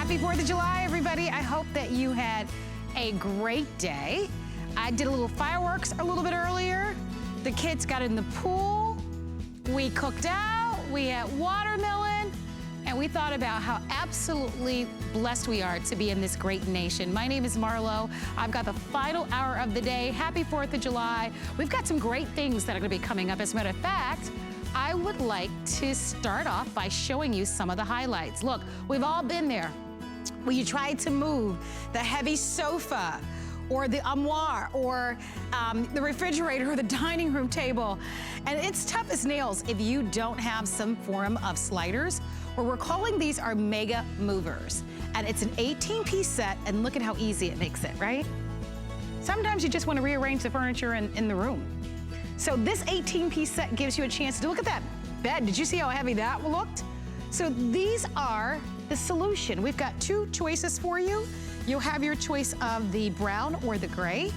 Happy 4th of July, everybody. I hope that you had a great day. I did a little fireworks a little bit earlier. The kids got in the pool. We cooked out. We had watermelon. And we thought about how absolutely blessed we are to be in this great nation. My name is Marlo. I've got the final hour of the day. Happy 4th of July. We've got some great things that are going to be coming up. As a matter of fact, I would like to start off by showing you some of the highlights. Look, we've all been there. When you tried to move the heavy sofa or the armoire or the refrigerator or the dining room table. And it's tough as nails if you don't have some form of sliders, or we're calling these our mega movers. And it's an 18-piece set, and look at how easy it makes it, right? Sometimes you just want to rearrange the furniture in the room. So this 18-piece set gives you a chance to look at that bed. Did you see how heavy that looked? So these are the solution. We've got two choices for you. You'll have your choice of the brown or the gray.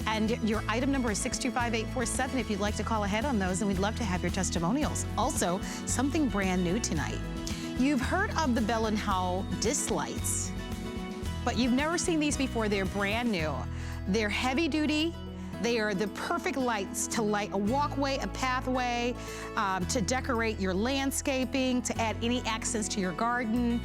And your item number is 625847 if you'd like to call ahead on those, and we'd love to have your testimonials. Also, something brand new tonight. You've heard of the Bell & Howell disc lights, but you've never seen these before. They're brand new. They're heavy duty. They are the perfect lights to light a walkway, a pathway, to decorate your landscaping, to add any accents to your garden.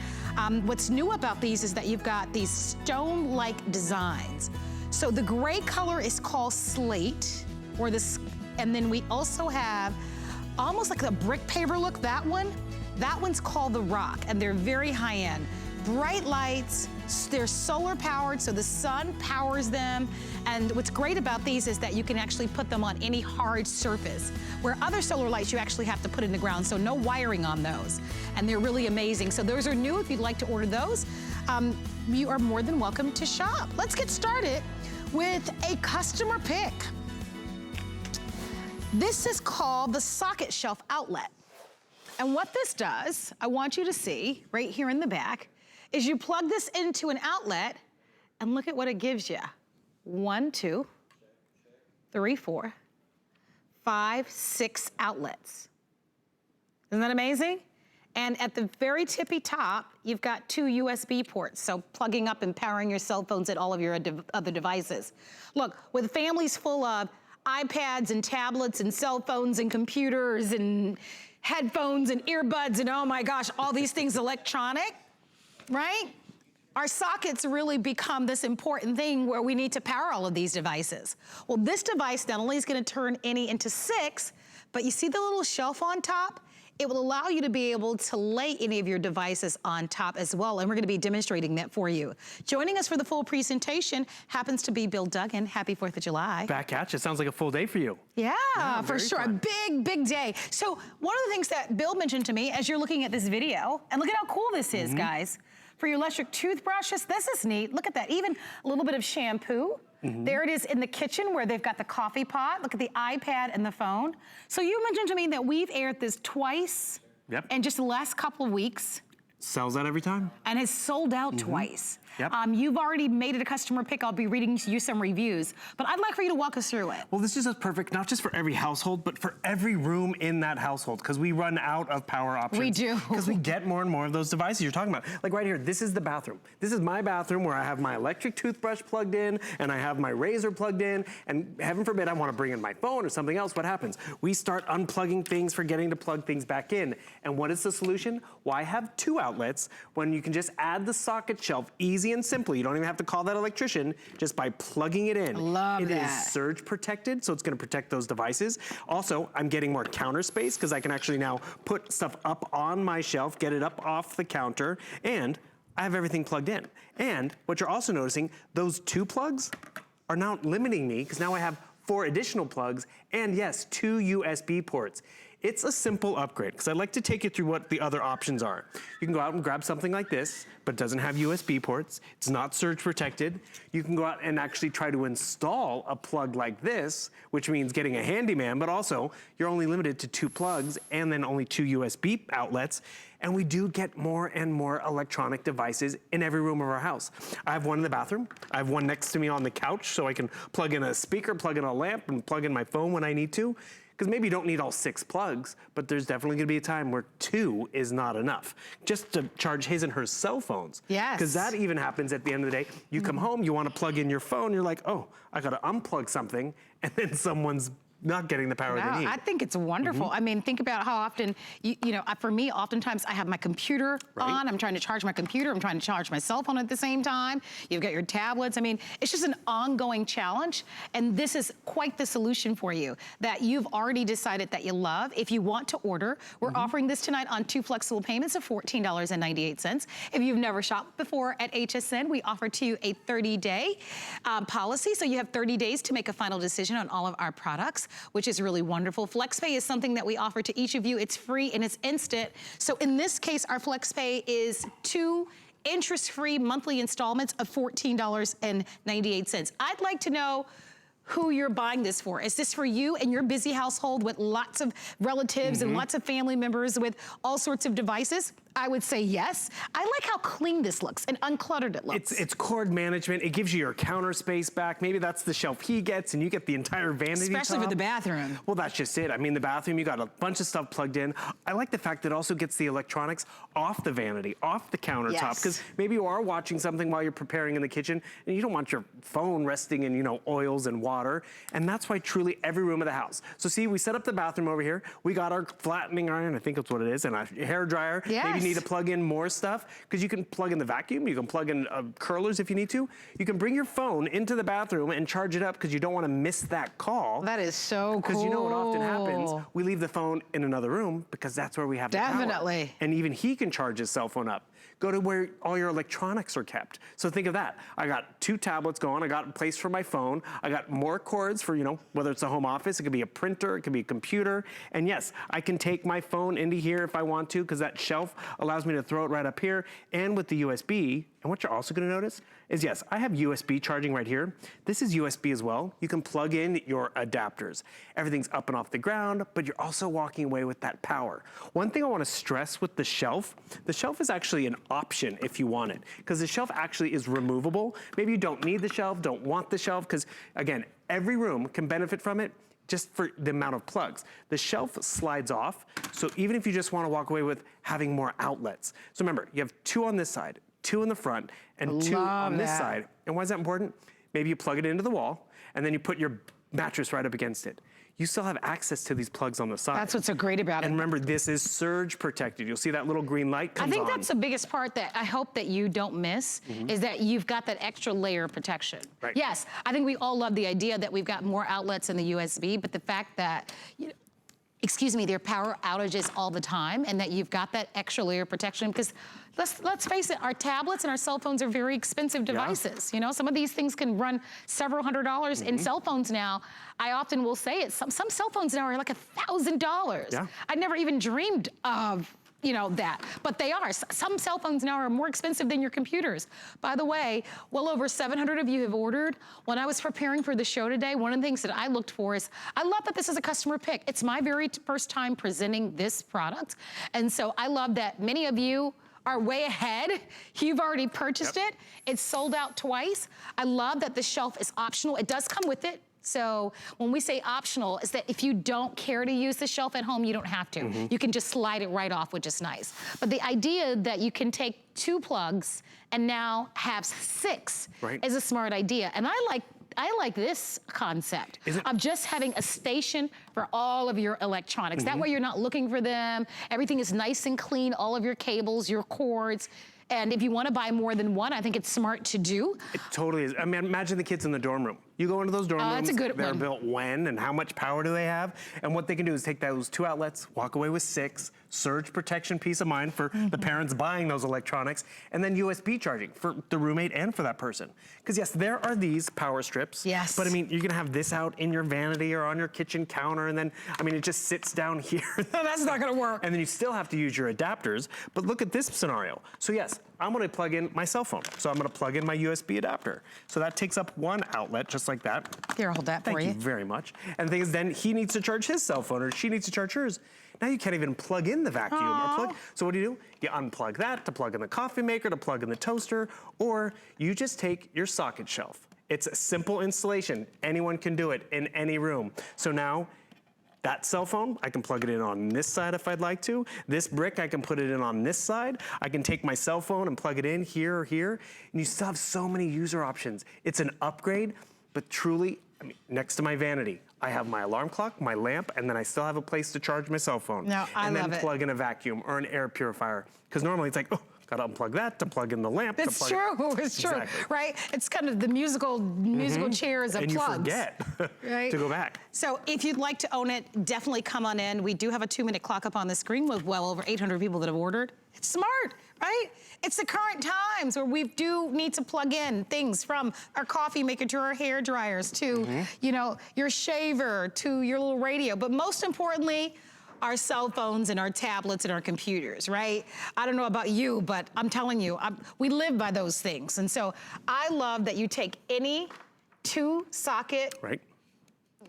What's new about these is that you've got these stone-like designs. So the gray color is called slate, and then we also have almost like a brick paver look, that one's called the rock, and they're very high-end. Bright lights, they're solar powered, so the sun powers them. And what's great about these is that you can actually put them on any hard surface, where other solar lights you actually have to put in the ground, so no wiring on those. And they're really amazing. So those are new. If you'd like to order those, you are more than welcome to shop. Let's get started with a customer pick. This is called the socket shelf outlet. And what this does, I want you to see right here in the back, is you plug this into an outlet and look at what it gives you. 1, 2, 3, 4, 5, 6 outlets. Isn't that amazing? And at the very tippy top, you've got 2 USB ports, so plugging up and powering your cell phones and all of your other devices. Look, with families full of iPads and tablets and cell phones and computers and headphones and earbuds and oh my gosh, all these things electronic, right? Our sockets really become this important thing where we need to power all of these devices. Well, this device not only is gonna turn any into 6, but you see the little shelf on top? It will allow you to be able to lay any of your devices on top as well, and we're gonna be demonstrating that for you. Joining us for the full presentation happens to be Bill Duggan. Happy 4th of July. Back at you. Sounds like a full day for you. Yeah, for sure. Fun. A big day. So one of the things that Bill mentioned to me as you're looking at this video, and look at how cool this is, guys. For your electric toothbrushes, this is neat. Look at that, even a little bit of shampoo. There it is in the kitchen where they've got the coffee pot. Look at the iPad and the phone. So you mentioned to me that we've aired this twice in just the last couple of weeks. Sells out every time. And has sold out twice. Yep. You've already made it a customer pick. I'll be reading you some reviews, but I'd like for you to walk us through it. Well, this is just perfect, not just for every household, but for every room in that household, because we run out of power options. We do. Because we get more and more of those devices you're talking about. Like right here, this is the bathroom. This is my bathroom where I have my electric toothbrush plugged in, and I have my razor plugged in, and heaven forbid I want to bring in my phone or something else. What happens? We start unplugging things, forgetting to plug things back in. And what is the solution? Why have 2 outlets when you can just add the socket shelf easy and simply? You don't even have to call that electrician just by plugging it in. Love that. It is surge protected, so it's gonna protect those devices. Also, I'm getting more counter space because I can actually now put stuff up on my shelf, get it up off the counter, and I have everything plugged in. And what you're also noticing, those 2 plugs are now limiting me because now I have 4 additional plugs and yes, 2 USB ports. It's a simple upgrade because I'd like to take you through what the other options are. You can go out and grab something like this, but it doesn't have USB ports. It's not surge protected. You can go out and actually try to install a plug like this, which means getting a handyman, but also you're only limited to 2 plugs and then only 2 USB outlets. And we do get more and more electronic devices in every room of our house. I have one in the bathroom. I have one next to me on the couch so I can plug in a speaker, plug in a lamp, and plug in my phone when I need to. because maybe you don't need all 6 plugs, but there's definitely gonna be a time where 2 is not enough. Just to charge his and her cell phones. Yes. Because that even happens at the end of the day. You come home, you wanna plug in your phone, you're like, oh, I gotta unplug something, and then someone's not getting the power they need. I think it's wonderful. I mean, think about how often, you know, for me, oftentimes I have my computer on. I'm trying to charge my computer. I'm trying to charge my cell phone at the same time. You've got your tablets. I mean, it's just an ongoing challenge. And this is quite the solution for you that you've already decided that you love. If you want to order, we're offering this tonight on 2 flexible payments of $14.98. If you've never shopped before at HSN, we offer to you a 30-day policy. So you have 30 days to make a final decision on all of our products, which is really wonderful. FlexPay is something that we offer to each of you. It's free and it's instant. So in this case, our FlexPay is 2 interest-free monthly installments of $14.98. I'd like to know who you're buying this for. Is this for you and your busy household with lots of relatives and lots of family members with all sorts of devices? I would say yes. I like how clean this looks and uncluttered it looks. It's cord management. It gives you your counter space back. Maybe that's the shelf he gets and you get the entire vanity Especially top. for the bathroom. Well, that's just it. I mean, the bathroom, you got a bunch of stuff plugged in. I like the fact that it also gets the electronics off the vanity, off the countertop, because maybe you are watching something while you're preparing in the kitchen and you don't want your phone resting in, you know, oils and water. And that's why truly every room of the house. So see, we set up the bathroom over here. We got our flattening iron, I think that's what it is, and a hair dryer. Yes. Maybe you need to plug in more stuff because you can plug in the vacuum, you can plug in curlers if you need to. You can bring your phone into the bathroom and charge it up because you don't want to miss that call. That is so cool. Because you know what often happens, we leave the phone in another room because that's where we have the power. Definitely. And even he can charge his cell phone up. Go to where all your electronics are kept. So think of that. I got 2 tablets going. I got a place for my phone. I got more cords for, you know, whether it's a home office, it could be a printer, it could be a computer. And yes, I can take my phone into here if I want to because that shelf allows me to throw it right up here. And with the USB, and what you're also gonna notice is, yes, I have USB charging right here. This is USB as well. You can plug in your adapters. Everything's up and off the ground, but you're also walking away with that power. One thing I wanna stress with the shelf is actually an option if you want it, because the shelf actually is removable. Maybe you don't need the shelf, don't want the shelf, because again, every room can benefit from it just for the amount of plugs. The shelf slides off, so even if you just wanna walk away with having more outlets. So remember, you have 2 on this side, 2 in the front, and 2 on this side. And why is that important? Maybe you plug it into the wall, and then you put your mattress right up against it. You still have access to these plugs on the side. That's what's so great about it. And remember, this is surge protected. You'll see that little green light comes on. I think that's the biggest part that I hope that you don't miss is that you've got that extra layer of protection. Right. Yes, I think we all love the idea that we've got more outlets in the USB, but the fact that, excuse me, there are power outages all the time and that you've got that extra layer of protection, because let's face it, our tablets and our cell phones are very expensive devices. You know, some of these things can run several $100s in cell phones now. I often will say it, some cell phones now are like $1,000. Yeah. I never even dreamed of, you know, that, but they are. Some cell phones now are more expensive than your computers. By the way, well over 700 of you have ordered. When I was preparing for the show today, one of the things that I looked for is, I love that this is a customer pick. It's my very first time presenting this product. And so I love that many of you are way ahead. You've already purchased it. It's sold out twice. I love that the shelf is optional. It does come with it. So when we say optional, is that if you don't care to use the shelf at home, you don't have to. You can just slide it right off, which is nice. But the idea that you can take 2 plugs and now have 6 is a smart idea. And I like this concept of just having a station for all of your electronics. That way you're not looking for them. Everything is nice and clean, all of your cables, your cords. And if you want to buy more than one, I think it's smart to do. It totally is. I mean, imagine the kids in the dorm room. You go into those dorm rooms, that's a good they're one. built when and how much power do they have? And what they can do is take those 2 outlets, walk away with 6, surge protection, peace of mind for the parents buying those electronics, and then USB charging for the roommate and for that person. Because yes, there are these power strips. Yes. But I mean, you're gonna have this out in your vanity or on your kitchen counter, and then, I mean, it just sits down here. That's not gonna work. And then you still have to use your adapters. But look at this scenario. So yes, I'm gonna plug in my cell phone. So I'm gonna plug in my USB adapter. So that takes up 1 outlet, just like that. Here, I'll hold that for you. Thank you very much. And the thing is, then he needs to charge his cell phone, or she needs to charge hers. Now you can't even plug in the vacuum or plug. So what do? You unplug that to plug in the coffee maker, to plug in the toaster, or you just take your socket shelf. It's a simple installation. Anyone can do it in any room. So now That cell phone, I can plug it in on this side if I'd like to. This brick, I can put it in on this side. I can take my cell phone and plug it in here or here. And you still have so many user options. It's an upgrade, but truly, I mean, next to my vanity, I have my alarm clock, my lamp, and then I still have a place to charge my cell phone. No, I love it. And then plug in a vacuum or an air purifier. Because normally it's like, oh, gotta unplug that to plug in the lamp. It's true, it's true, Exactly. right? It's kind of the musical chairs of and plugs. And you forget right? to go back. So if you'd like to own it, definitely come on in. We do have a 2-minute clock up on the screen with well over 800 people that have ordered. It's smart, right? It's the current times where we do need to plug in things from our coffee maker to our hair dryers to, you know, your shaver to your little radio. But most importantly, our cell phones and our tablets and our computers, right? I don't know about you, but I'm telling you, we live by those things. And so I love that you take any 2-socket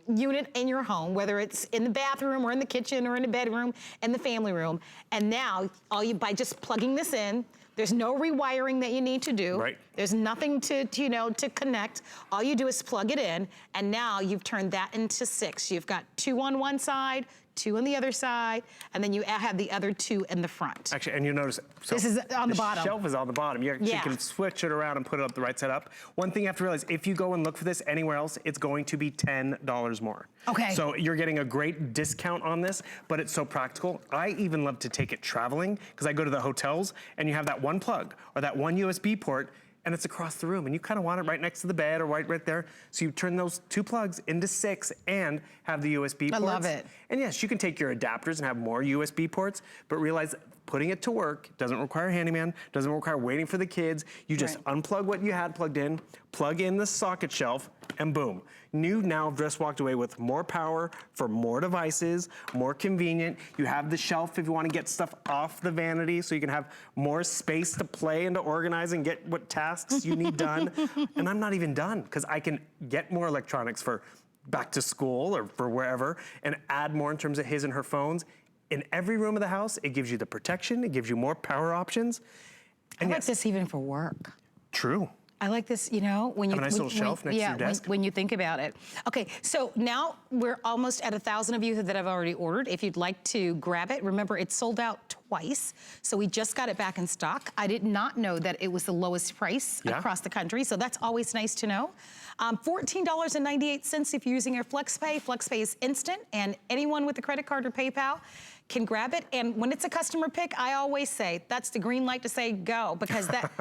unit in your home, whether it's in the bathroom or in the kitchen or in the bedroom and the family room, and now by just plugging this in, there's no rewiring that you need to do. Right. There's nothing to connect. All you do is plug it in, and now you've turned that into 6. You've got 2 on one side, 2 on the other side, and then you have the other 2 in the front. Actually, and you notice, so this is on the bottom. The shelf is on the bottom. You actually can switch it around and put it up the right side up. One thing you have to realize, if you go and look for this anywhere else, it's going to be $10 more. Okay. So you're getting a great discount on this, but it's so practical. I even love to take it traveling, because I go to the hotels, and you have that one plug, or that one USB port, and it's across the room, and you kind of want it right next to the bed or right there. So you turn those 2 plugs into 6 and have the USB ports. I love it. And yes, you can take your adapters and have more USB ports, but realize putting it to work doesn't require a handyman, doesn't require waiting for the kids. You just unplug what you had plugged in, plug in the socket shelf, and boom. You now have just walked away with more power for more devices, more convenient. You have the shelf if you want to get stuff off the vanity, so you can have more space to play and to organize and get what tasks you need done. And I'm not even done, because I can get more electronics for back to school or for wherever, and add more in terms of his and her phones. In every room of the house, it gives you the protection, it gives you more power options. And I like this even for work. True. I like this, you know, when you have a nice little shelf next to your desk. When you think about it. Okay, so now we're almost at 1,000 of you that have already ordered. If you'd like to grab it, remember it's sold out twice, so we just got it back in stock. I did not know that it was the lowest price across the country, so that's always nice to know. $14.98 if you're using your FlexPay. FlexPay is instant, and anyone with a credit card or PayPal can grab it. And when it's a customer pick, I always say that's the green light to say go, because that.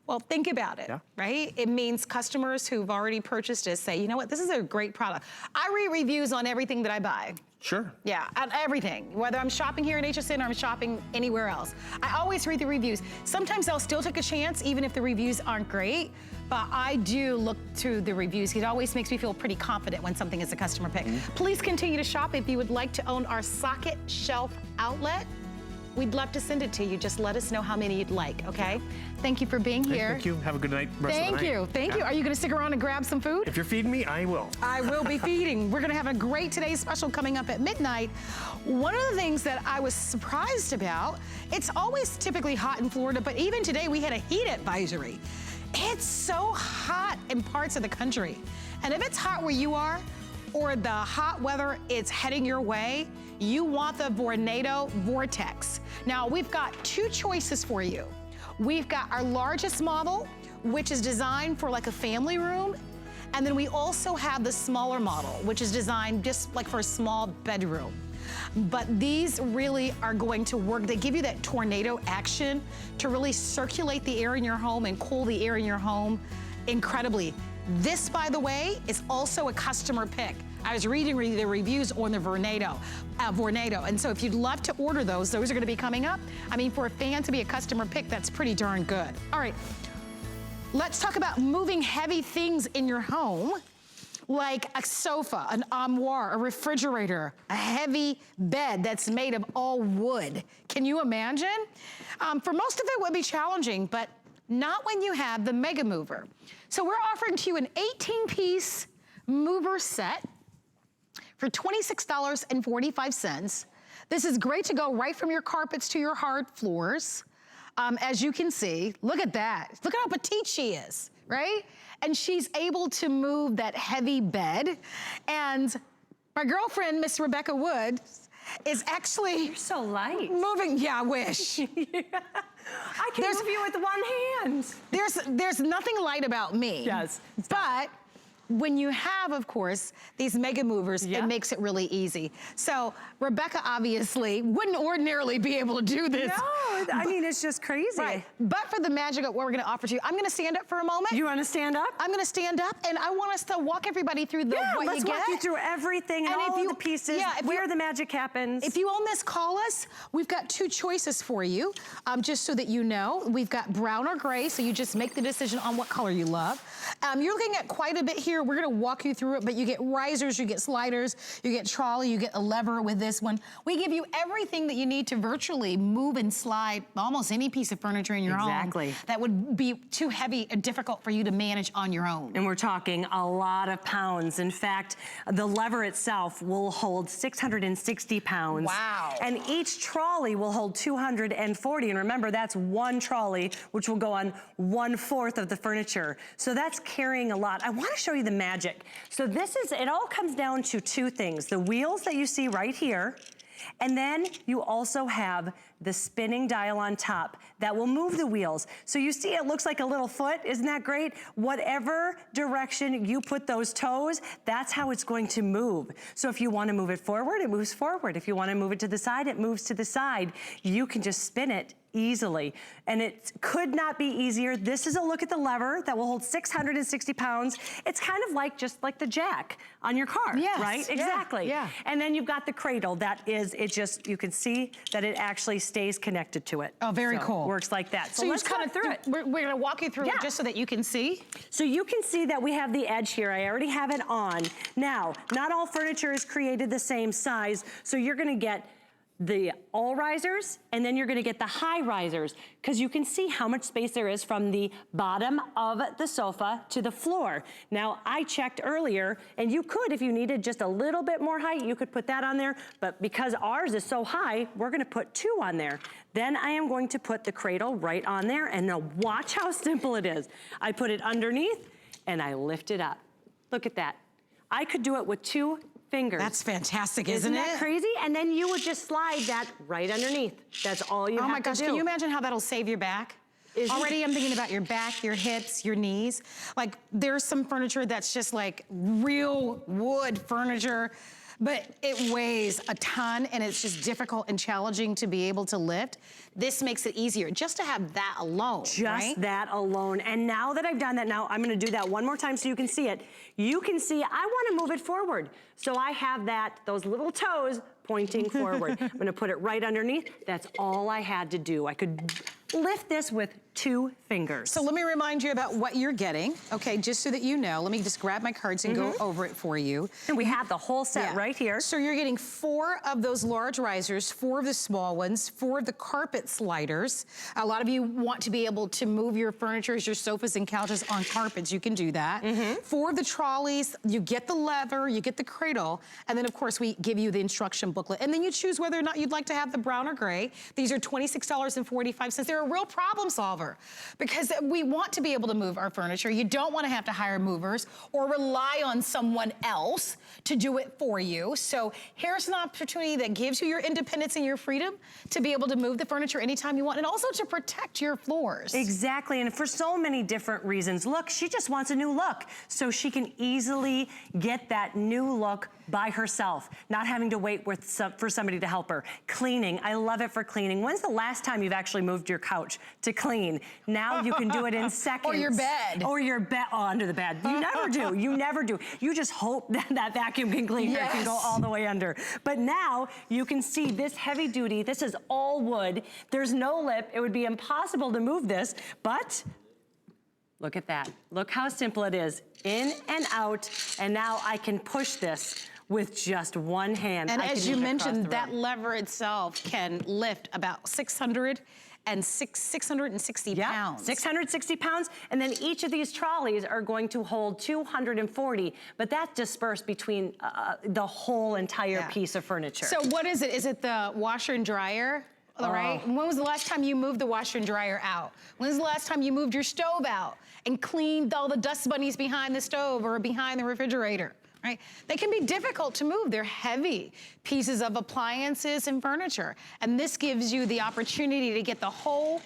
Well, think about it, right? It means customers who've already purchased it say, you know what, this is a great product. I read reviews on everything that I buy. Sure. Yeah, on everything. Whether I'm shopping here at HSN or I'm shopping anywhere else. I always read the reviews. Sometimes I'll still take a chance, even if the reviews aren't great, but I do look to the reviews. It always makes me feel pretty confident when something is a customer pick. Please continue to shop. If you would like to own our socket shelf outlet, we'd love to send it to you. Just let us know how many you'd like, okay? Thank you for being here. Thank you. Have a good night. Thank you. Thank you. Are you going to stick around and grab some food? If you're feeding me, I will. I will be feeding. We're going to have a great today's special coming up at midnight. One of the things that I was surprised about, it's always typically hot in Florida, but even today we had a heat advisory. It's so hot in parts of the country. And if it's hot where you are, or the hot weather is heading your way, you want the Vornado Vortex. Now, we've got 2 choices for you. We've got our largest model, which is designed for like a family room. And then we also have the smaller model, which is designed just like for a small bedroom. But these really are going to work. They give you that tornado action to really circulate the air in your home and cool the air in your home incredibly. This, by the way, is also a customer pick. I was reading the reviews on the Vornado. And so if you'd love to order those are gonna be coming up. I mean, for a fan to be a customer pick, that's pretty darn good. All right, let's talk about moving heavy things in your home, like a sofa, an armoire, a refrigerator, a heavy bed that's made of all wood. Can you imagine? For most of it would be challenging, but not when you have the Mega Mover. So we're offering to you an 18-piece mover set for $26.45. This is great to go right from your carpets to your hard floors. As you can see, look at that. Look at how petite she is, right? And she's able to move that heavy bed. And My girlfriend, Miss Rebecca Wood, is actually You're so light. moving. Yeah, I wish. I can move you with one hand. There's nothing light about me. Yes. But when you have, of course, these mega movers, Yep. it makes it really easy. So Rebecca obviously wouldn't ordinarily be able to do this. No, I mean, it's just crazy. Right. But for the magic of what we're gonna offer to you, I'm gonna stand up for a moment. You want to stand up? I'm gonna stand up and I want us to walk everybody through the what let's you get. walk you through everything and And if all you- the pieces, yeah, if where you- the magic happens. If you own this, call us. We've got 2 choices for you, just so that you know. We've got brown or gray, so you just make the decision on what color you love. You're looking at quite a bit here. We're gonna walk you through it, but you get risers, you get sliders, you get trolley, you get a lever with this one. We give you everything that you need to virtually move and slide almost any piece of furniture in your Exactly. home that would be too heavy and difficult for you to manage on your own. And we're talking a lot of pounds. In fact, the lever itself will hold 660 pounds. Wow. And each trolley will hold 240. And remember, that's one trolley, which will go on 1/4 of the furniture. So that's carrying a lot. I want to show you the magic. So it all comes down to 2 things. The wheels that you see right here, and then you also have the spinning dial on top that will move the wheels. So you see it looks like a little foot, isn't that great? Whatever direction you put those toes, that's how it's going to move. So if you want to move it forward, it moves forward. If you want to move it to the side, it moves to the side. You can just spin it easily. And it could not be easier. This is a look at the lever that will hold 660 pounds. It's kind of like just like the jack on your car, Yes, right? yeah, Exactly. yeah. And then you've got the cradle. That is, you can see that it actually stays connected to it. Oh, very So cool. Works like that. So you let's just walk through it. We're gonna walk you through Yeah. it just so that you can see. So you can see that we have the edge here. I already have it on. Now, not all furniture is created the same size, so you're gonna get the all risers, and then you're gonna get the high risers, because you can see how much space there is from the bottom of the sofa to the floor. Now, I checked earlier, and you could, if you needed just a little bit more height, you could put that on there, but because ours is so high, we're gonna put 2 on there. Then I am going to put the cradle right on there, and now watch how simple it is. I put it underneath, and I lift it up. Look at that. I could do it with 2 fingers. That's fantastic, isn't it? Isn't that crazy? And then you would just slide that right underneath. That's all you have to do. Oh my gosh, can you imagine how that'll save your back? Already I'm thinking about your back, your hips, your knees. Like there's some furniture that's just like real wood furniture, but it weighs a ton and it's just difficult and challenging to be able to lift. This makes it easier just to have that alone, Just that alone. And now that I've done that, now I'm gonna do that one more time so you can see it. You can see, I wanna move it forward. So I have those little toes pointing forward. I'm gonna put it right underneath. That's all I had to do. I could lift this with 2 fingers. So let me remind you about what you're getting, okay, just so that you know. Let me just grab my cards and go over it for you. And we have the whole set right here. So you're getting 4 of those large risers, 4 of the small ones, 4 of the carpet sliders. A lot of you want to be able to move your furniture, your sofas and couches on carpets. You can do that. 4 of the trolleys, you get the lever, you get the cradle, and then of course we give you the instruction booklet. And then you choose whether or not you'd like to have the brown or gray. These are $26.45. They're a real problem solver because we want to be able to move our furniture. You don't want to have to hire movers or rely on someone else to do it for you. So here's an opportunity that gives you your independence and your freedom to be able to move the furniture anytime you want and also to protect your floors. Exactly, and for so many different reasons. Look, she just wants a new look, so she can easily get that new look by herself, not having to wait for somebody to help her. Cleaning, I love it for cleaning. When's the last time you've actually moved your couch to clean? Now you can do it in seconds. Or your bed. Or your bed, under the bed. You never do, you never do. You just hope that vacuum can clean her, can go all the way under. But now you can see this heavy duty, this is all wood. There's no lip, it would be impossible to move this, but look at that. Look how simple it is. In and out, and now I can push this with just one hand. And I as can you move it across mentioned, the that room. lever itself can lift about 660 pounds. 660 pounds, and then each of these trolleys are going to hold 240, but that's dispersed between the whole entire piece of furniture. So what is it? Is it the washer and dryer? All right. When was the last time you moved the washer and dryer out? When was the last time you moved your stove out and cleaned all the dust bunnies behind the stove or behind the refrigerator? right? They can be difficult to move. They're heavy pieces of appliances and furniture. And this gives you the opportunity to get the whole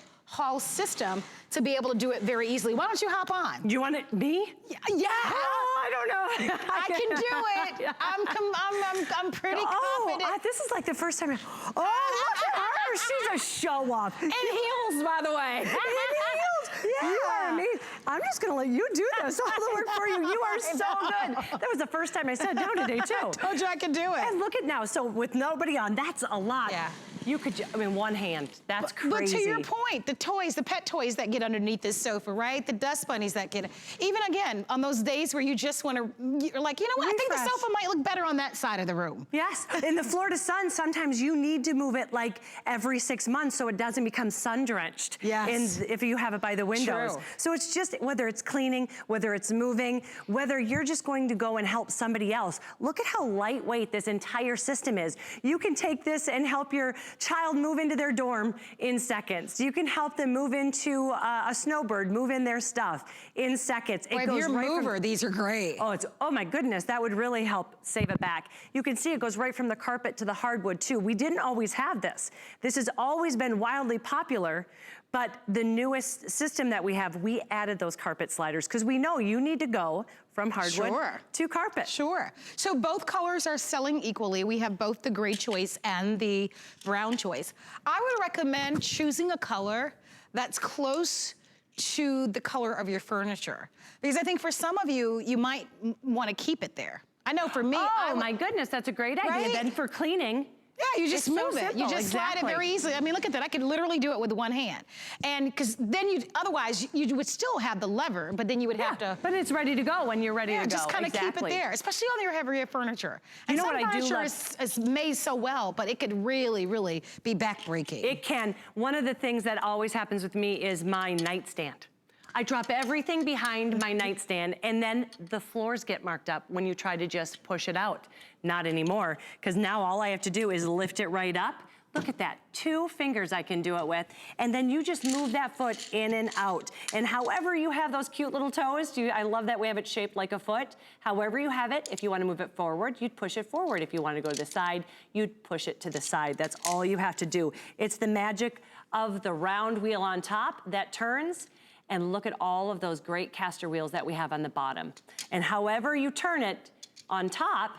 system to be able to do it very easily. Why don't you hop on? Do you want it, me? Yeah. Oh, I don't know. I can do it. I'm pretty confident. This is like the first time. Oh, look at her. She's a show off. And heels, by the way. And heels. Yeah. You are amazing. I'm just going to let you do this. All the work for you. You are so good. That was the first time I sat down today, too. I told you I could do it. And look at now. So with nobody on, that's a lot. Yeah. You could, I mean, one hand. That's crazy. But to your point, the toys, the pet toys that get underneath this sofa, right? The dust bunnies that get, even again, on those days where you just want to, you're like, you know what? I think the sofa might look better on that side of the room. Yes. In the Florida sun, sometimes you need to move it like every 6 months so it doesn't become sun drenched. Yes. And if you have it by the windows. True. So it's just, whether it's cleaning, whether it's moving, whether you're just going to go and help somebody else. Look at how lightweight this entire system is. You can take this and help your child move into their dorm in seconds. You can help them move into a snowbird, move in their stuff in seconds. Or if you're a mover, these are great. Oh my goodness, that would really help save it back. You can see it goes right from the carpet to the hardwood too. We didn't always have this. This has always been wildly popular, but the newest system that we have, we added those carpet sliders because we know you need to go from hardwood to carpet. Sure. So both colors are selling equally. We have both the gray choice and the brown choice. I would recommend choosing a color that's close to the color of your furniture. Because I think for some of you, you might want to keep it there. I know for me, my goodness, that's a great idea. Right? Then for cleaning, yeah, you just move it. You just slide it very easily. I mean, look at that. I could literally do it with one hand. And because then otherwise you would still have the lever, but then you would have to. But it's ready to go when you're ready to go. Just kind of keep it there, especially on your heavier furniture. And you know some what I do furniture love? is made so well, but it could really, really be backbreaking. It can. One of the things that always happens with me is my nightstand. I drop everything behind my nightstand and then the floors get marked up when you try to just push it out. Not anymore, because now all I have to do is lift it right up. Look at that, 2 fingers I can do it with, and then you just move that foot in and out. And however you have those cute little toes, I love that we have it shaped like a foot. However you have it, if you want to move it forward, you'd push it forward. If you want to go to the side, you'd push it to the side. That's all you have to do. It's the magic of the round wheel on top that turns. And look at all of those great caster wheels that we have on the bottom. And however you turn it on top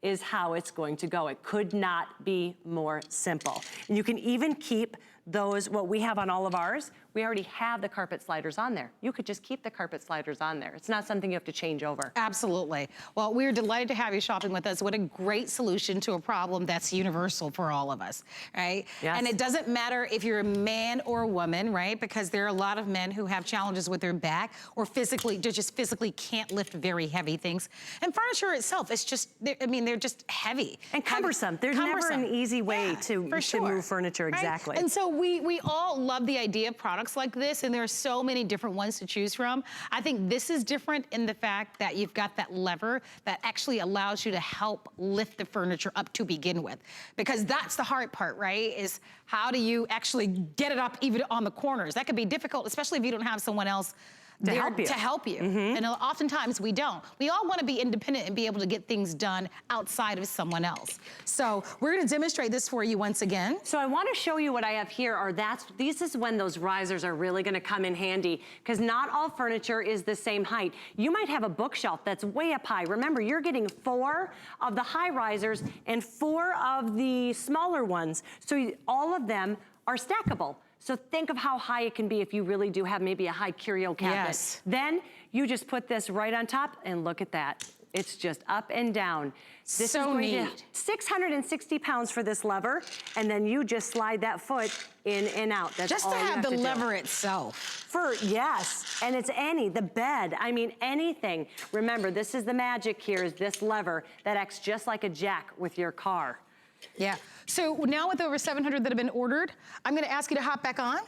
is how it's going to go. It could not be more simple. And you can even keep those, what we have on all of ours, we already have the carpet sliders on there. You could just keep the carpet sliders on there. It's not something you have to change over. Absolutely. Well, we're delighted to have you shopping with us. What a great solution to a problem that's universal for all of us, right? Yes. And it doesn't matter if you're a man or a woman, right? Because there are a lot of men who have challenges with their back or just physically can't lift very heavy things. And furniture itself is just, I mean, they're just heavy. And cumbersome. There's never an easy way to move furniture, right? exactly. And so we all love the idea of products like this, and there are so many different ones to choose from. I think this is different in the fact that you've got that lever that actually allows you to help lift the furniture up to begin with. Because that's the hard part, right? Is how do you actually get it up even on the corners? That could be difficult, especially if you don't have someone else to help you. And oftentimes we don't. We all want to be independent and be able to get things done outside of someone else. So we're going to demonstrate this for you once again. So I want to show you what I have here, this is when those risers are really going to come in handy, because not all furniture is the same height. You might have a bookshelf that's way up high. Remember, you're getting 4 of the high risers and 4 of the smaller ones. So all of them are stackable. So think of how high it can be if you really do have maybe a high curio cabinet. Yes. Then you just put this right on top and look at that. It's just up and down. This so is going neat. to 660 pounds for this lever, and then you just slide that foot in and out. That's just all to you have the to lever do. itself. Yes, and it's the bed, I mean anything. Remember, this is the magic here, is this lever that acts just like a jack with your car. Yeah. So now with over 700 that have been ordered, I'm going to ask you to hop back on.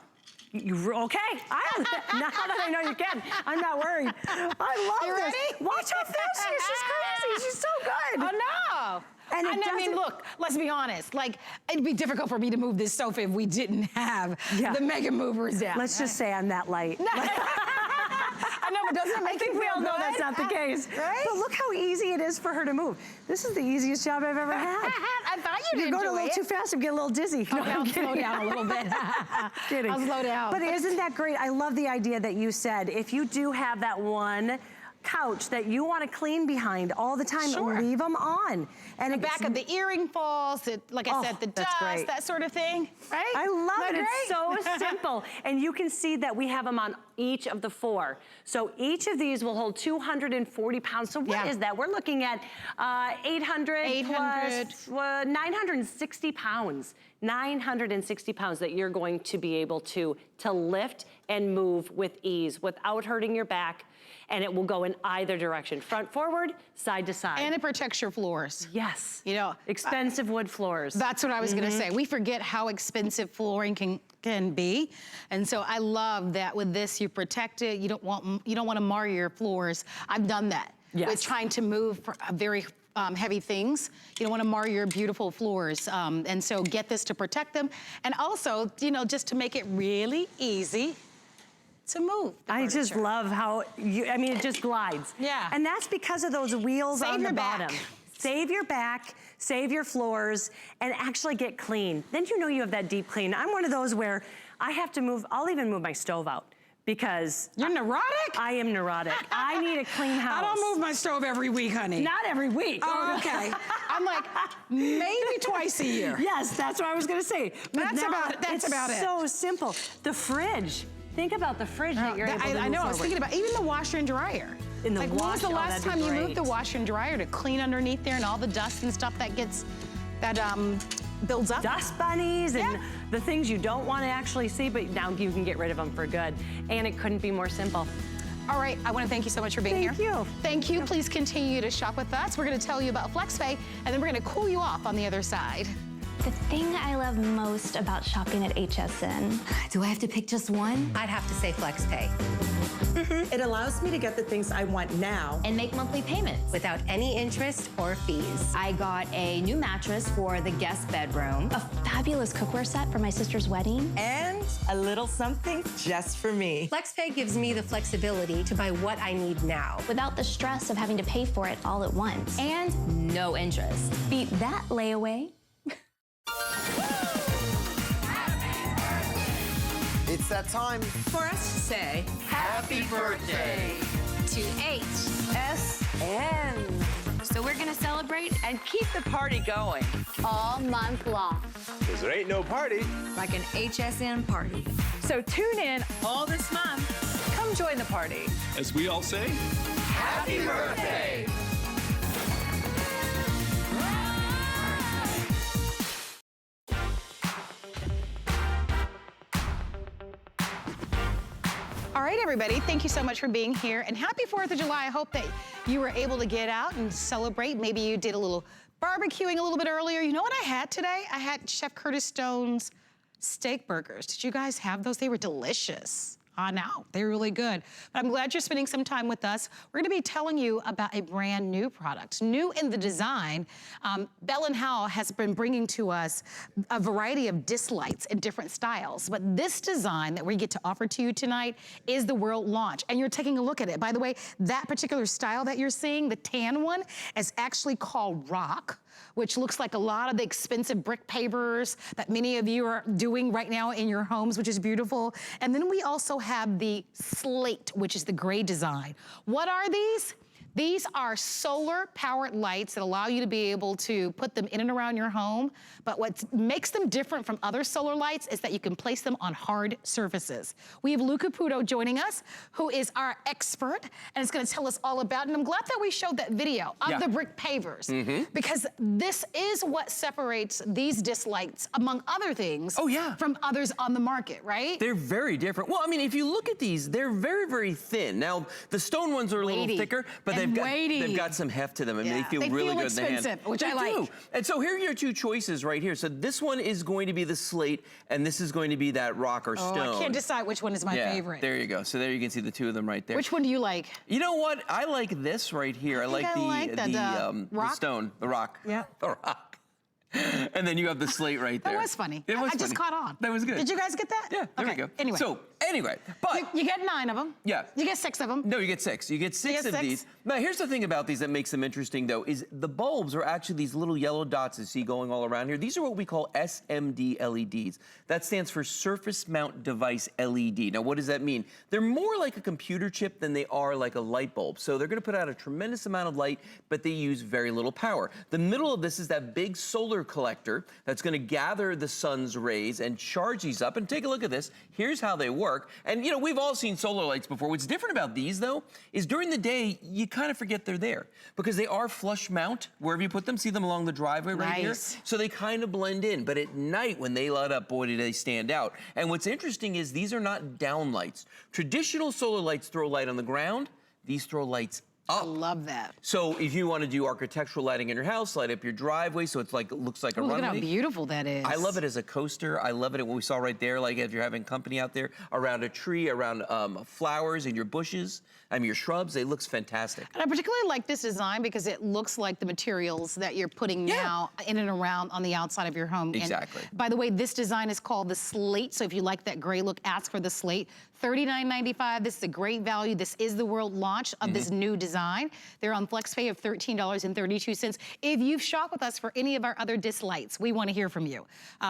Okay, now that I know you can, I'm not worried. I love You this. ready? Watch how fast she is. She's crazy. She's so good. Oh no. And I mean, look, let's be honest. Like, it'd be difficult for me to move this sofa if we didn't have the mega movers down. Let's just say I'm that light. know, but doesn't it make I think we all know that's not the case. Right? But look how easy it is for her to move. This is the easiest job I've ever had. I thought you'd You're going a enjoy little it. too fast and get a little dizzy. No, Okay, I'm I'll kidding. slow down a little bit. Kidding. I'll slow down. But isn't that great? I love the idea that you said, if you do have that one couch that you want to clean behind all the time, Sure. leave them on. And The back of the earring falls, like I said, the that's dust, great. that sort of thing, right? I love it. Isn't It's that so simple. And you can see that we have them on each of the 4. So each of these will hold 240 pounds. So what is that? We're looking at 800 plus 960 pounds. 960 pounds that you're going to be able to lift and move with ease without hurting your back. And it will go in either direction, front, forward, side to side. And it protects your floors. Yes. You know, expensive wood floors. That's what I was gonna say. We forget how expensive flooring can be. And so I love that with this, you protect it. You don't want to mar your floors. I've done that with trying to move for very heavy things. You don't want to mar your beautiful floors. And so get this to protect them. And also, you know, just to make it really easy to move. I just love how I mean, it just glides. Yeah. And that's because of those wheels on the bottom. Back. Save your back, save your floors, and actually get clean. Then you know you have that deep clean. I'm one of those where I have to move, I'll even move my stove out because You're neurotic? I am neurotic. I need a clean house. I don't move my stove every week, honey. Not every week. Oh, okay. I'm like, maybe twice a year. Yes, that's what I was gonna say. But That's now about it. That's about it. It's so simple. The fridge. Think about the fridge that you're able to move I know, I was forward. thinking about even the washer and dryer. In the like, when was the wash- oh, last that'd be time you moved the great. washer and dryer to clean underneath there and all the dust and stuff that gets, builds up? Dust bunnies and the things you don't want to actually see, but now you can get rid of them for good. And it couldn't be more simple. All right, I want to thank you so much for being here. Thank you. Thank you. Please continue to shop with us. We're going to tell you about FlexPay, and then we're going to cool you off on the other side. The thing I love most about shopping at HSN. Do I have to pick just one? I'd have to say FlexPay. It allows me to get the things I want now And make monthly payments. Without any interest or fees. I got a new mattress for the guest bedroom, a fabulous cookware set for my sister's wedding. and a little something just for me. FlexPay gives me the flexibility to buy what I need now. Without the stress of having to pay for it all at once. And no interest. Beat that layaway. It's that time For us to say, happy birthday. to HSN. So we're gonna celebrate And keep the party going. all month long. Because there ain't no party. like an HSN party. So tune in all this month. Come join the party. As we all say, Happy birthday. All right, everybody, thank you so much for being here, and happy 4th of July. I hope that you were able to get out and celebrate. Maybe you did a little barbecuing a little bit earlier. You know what I had today? I had Chef Curtis Stone's steak burgers. Did you guys have those? They were delicious. I know, they're really good. But I'm glad you're spending some time with us. We're gonna be telling you about a brand new product, new in the design. Bell & Howell has been bringing to us a variety of disc lights in different styles, but this design that we get to offer to you tonight is the world launch, and you're taking a look at it. By the way, that particular style that you're seeing, the tan one, is actually called Rock, which looks like a lot of the expensive brick pavers that many of you are doing right now in your homes, which is beautiful. And then we also have the Slate, which is the gray design. What are these? These are solar powered lights that allow you to be able to put them in and around your home. But what makes them different from other solar lights is that you can place them on hard surfaces. We have Lou Caputo joining us, who is our expert, and is gonna tell us all about it. And I'm glad that we showed that video of the brick pavers, because this is what separates these disc lights, among other things, from others on the market, right? They're very different. Well, I mean, if you look at these, they're very, very thin. Now, the stone ones are a little thicker, but they've got some heft to them. I mean, they feel really good in the hand. expensive, which I They like. do. And so here are your two choices right here. So this one is going to be the Slate, and this is going to be that Rock or Stone. I can't decide which one is my favorite. There you go. So there you can see the two of them right there. Which one do you like? You know what? I like this right here. I like the Rock? Stone, the Rock. Yeah. The Rock. And then you have the Slate right there. That was funny. It was I just funny. caught on. That was good. Did you guys get that? Yeah, there we Okay, go. Anyway. So Anyway, but you get 9 of them. Yeah. You get 6 of them. No, you get 6. You get 6 of these. Now, here's the thing about these that makes them interesting, though, is the bulbs are actually these little yellow dots you see going all around here. These are what we call SMD LEDs. That stands for Surface Mount Device LED. Now, what does that mean? They're more like a computer chip than they are like a light bulb. So they're going to put out a tremendous amount of light, but they use very little power. The middle of this is that big solar collector that's going to gather the sun's rays and charge these up. And take a look at this. Here's how they work. And, you know, we've all seen solar lights before. What's different about these, though, is during the day, you kind of forget they're there because they are flush mount wherever you put them. See them along the driveway right here? So they kind of blend in. But at night, when they light up, boy, do they stand out. And what's interesting is these are not down lights. Traditional solar lights throw light on the ground. These throw lights up. I love that. So if you want to do architectural lighting in your house, light up your driveway so it's like it looks like a runway. Look at how beautiful that is. I love it as a coaster. I love it at what we saw right there, like if you're having company out there around a tree, around flowers in your bushes, your shrubs. It looks fantastic. And I particularly like this design because it looks like the materials that you're putting now in and around on the outside of your home. Exactly. And by the way, this design is called the Slate. So if you like that gray look, ask for the Slate. $39.95. This is a great value. This is the world launch of this new design. They're on FlexPay of $13.32. If you've shopped with us for any of our other disc lights, we want to hear from you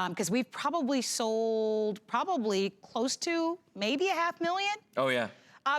because we've probably sold close to maybe 500,000. Oh yeah.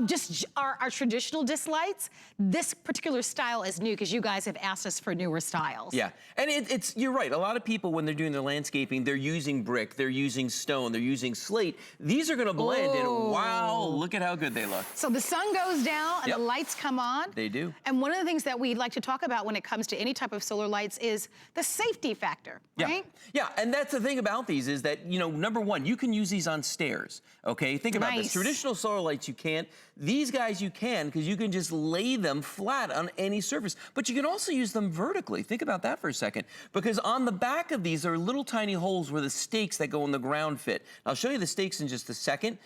Just our traditional disc lights. This particular style is new because you guys have asked us for newer styles. Yeah, and you're right. A lot of people, when they're doing their landscaping, they're using brick, they're using stone, they're using slate. These are gonna blend and wow, look at how good they look. So the sun goes down and the lights come on. They do. And one of the things that we like to talk about when it comes to any type of solar lights is the safety factor, right? Yeah, and that's the thing about these is that, you know, number one, you can use these on stairs, okay? Think about this. Traditional solar lights, you can't. These guys you can because you can just lay them flat on any surface, but you can also use them vertically. Think about that for a second, because on the back of these are little tiny holes where the stakes that go in the ground fit. I'll show you the stakes in just a second,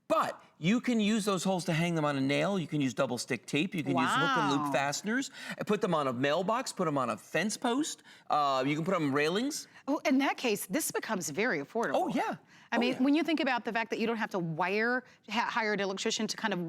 but you can use those holes to hang them on a nail. You can use double stick tape. You can use hook and loop fasteners. Put them on a mailbox. Put them on a fence post. You can put them on railings. Well, in that case, this becomes very affordable. Oh, yeah. I mean, when you think about the fact that you don't have to hire an electrician to kind of,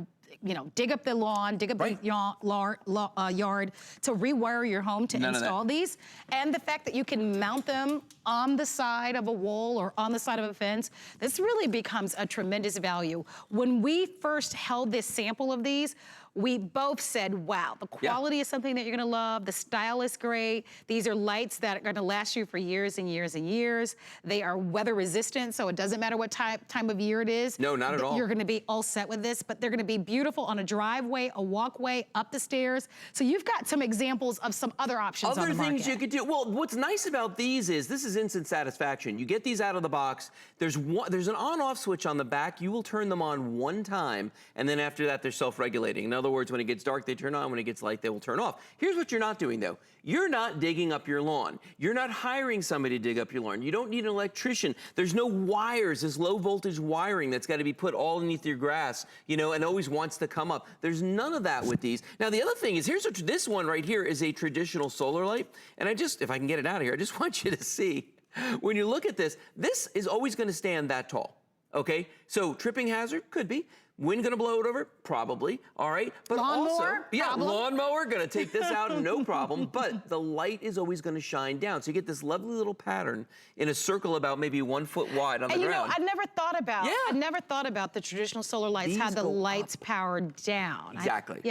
you know, dig up the lawn, dig up the yard to rewire your home to install these, and the fact that you can mount them on the side of a wall or on the side of a fence, this really becomes a tremendous value. When we first held this sample of these, we both said, wow, the quality is something that you're gonna love, the style is great, these are lights that are gonna last you for years and years and years. They are weather resistant, so it doesn't matter what time of year it is. No, not at all. You're gonna be all set with this, but they're gonna be beautiful on a driveway, a walkway, up the stairs. So you've got some examples of some other options on the market. Other things you could do. Well, what's nice about these is this is instant satisfaction. You get these out of the box. There's an on-off switch on the back. You will turn them on one time, and then after that, they're self-regulating. In other words, when it gets dark, they turn on. When it gets light, they will turn off. Here's what you're not doing, though. You're not digging up your lawn. You're not hiring somebody to dig up your lawn. You don't need an electrician. There's no wires, this low voltage wiring that's got to be put all underneath your grass, you know, and always wants to come up. There's none of that with these. Now, the other thing is, this one right here is a traditional solar light. And if I can get it out of here, I just want you to see, when you look at this, this is always going to stand that tall, okay? So tripping hazard, could be. Wind gonna blow it over? Probably, all right? But lawnmower? Lawnmower, gonna take this out, no problem. But the light is always gonna shine down. So you get this lovely little pattern in a circle about maybe 1 foot wide on the ground. You know, I never thought about the traditional solar lights, how the lights powered down. Exactly.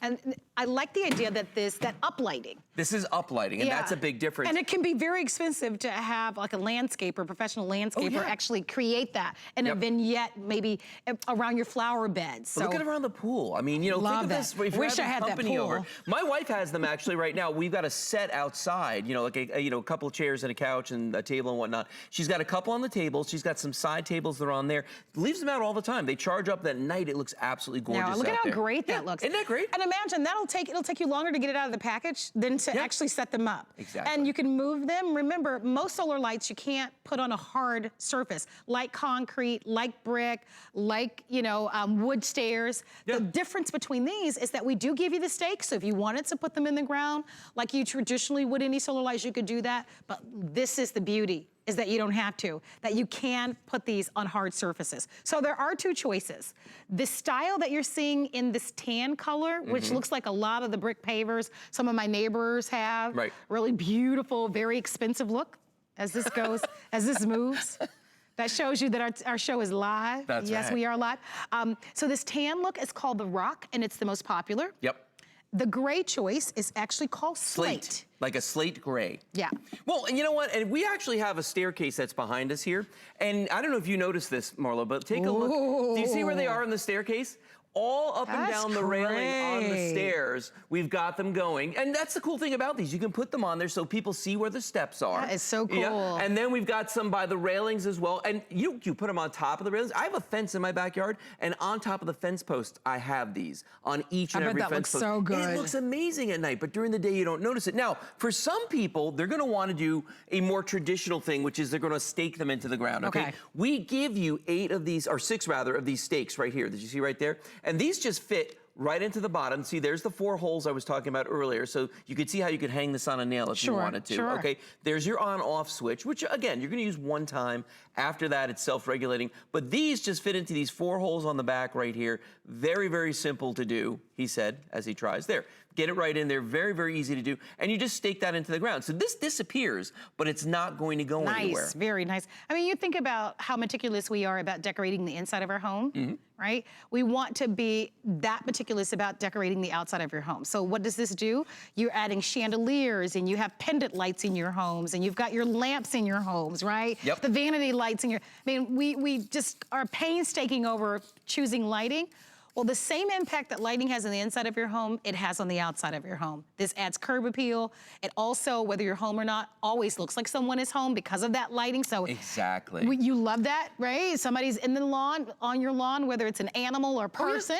And I like the idea that that uplighting. This is uplighting, and that's a big difference. And it can be very expensive to have like a landscaper, professional landscaper, actually create that in a vignette, maybe around your flower beds. So look at around the pool. I mean, you know, think of this. If Wish I had company that pool. Over. My wife has them actually right now. We've got a set outside, you know, like a couple of chairs and a couch and a table and whatnot. She's got a couple on the table. She's got some side tables that are on there. Leaves them out all the time. They charge up that night. It looks absolutely gorgeous. Now, look at how great that looks. Isn't that great? And imagine it'll take you longer to get it out of the package than to actually set them up. Exactly. And you can move them. Remember, most solar lights you can't put on a hard surface, like concrete, like brick, like, you know, wood stairs. The difference between these is that we do give you the stakes, so if you wanted to put them in the ground like you traditionally would any solar lights, you could do that, but this is the beauty. is that you don't have to, that you can put these on hard surfaces. So there are two choices. The style that you're seeing in this tan color, which looks like a lot of the brick pavers some of my neighbors have, really beautiful, very expensive look as this goes, as this moves. That shows you that our show is live. That's yes, right. we are live. So this tan look is called the Rock, and it's the most popular. Yep. The gray choice is actually called Slate. Like a slate gray. Yeah. Well, and you know what? And we actually have a staircase that's behind us here. And I don't know if you noticed this, Marlo, but take a look. Do you see where they are on the staircase? All up and down the railing on the stairs, we've got them going. And that's the cool thing about these. You can put them on there so people see where the steps are. That is so cool. Yeah. And then we've got some by the railings as well. And you put them on top of the railings. I have a fence in my backyard, and on top of the fence posts, I have these on each and every fence post. I bet that looks so good. And it looks amazing at night, but during the day, you don't notice it. Now, for some people, they're gonna wanna do a more traditional thing, which is they're gonna stake them into the ground, okay? We give you 8 of these, or 6 rather, of these stakes right here that you see right there. And these just fit right into the bottom. See, there's the 4 holes I was talking about earlier. So you could see how you could hang this on a nail if you wanted to. Okay, there's your on-off switch, which again, you're gonna use one time. After that, it's self-regulating. But these just fit into these 4 holes on the back right here. Very, very simple to do, he said, as he tries. There, get it right in there. Very, very easy to do. And you just stake that into the ground. So this disappears, but it's not going to go anywhere. Nice, very nice. I mean, you think about how meticulous we are about decorating the inside of our home, right? We want to be that meticulous about decorating the outside of your home. So what does this do? You're adding chandeliers, and you have pendant lights in your homes, and you've got your lamps in your homes, right? Yep. The vanity lights in your, I mean, we just are painstaking over choosing lighting. Well, the same impact that lighting has on the inside of your home, it has on the outside of your home. This adds curb appeal. It also, whether you're home or not, always looks like someone is home because of that lighting. So exactly. You love that, right? Somebody's in the lawn, on your lawn, whether it's an animal or person.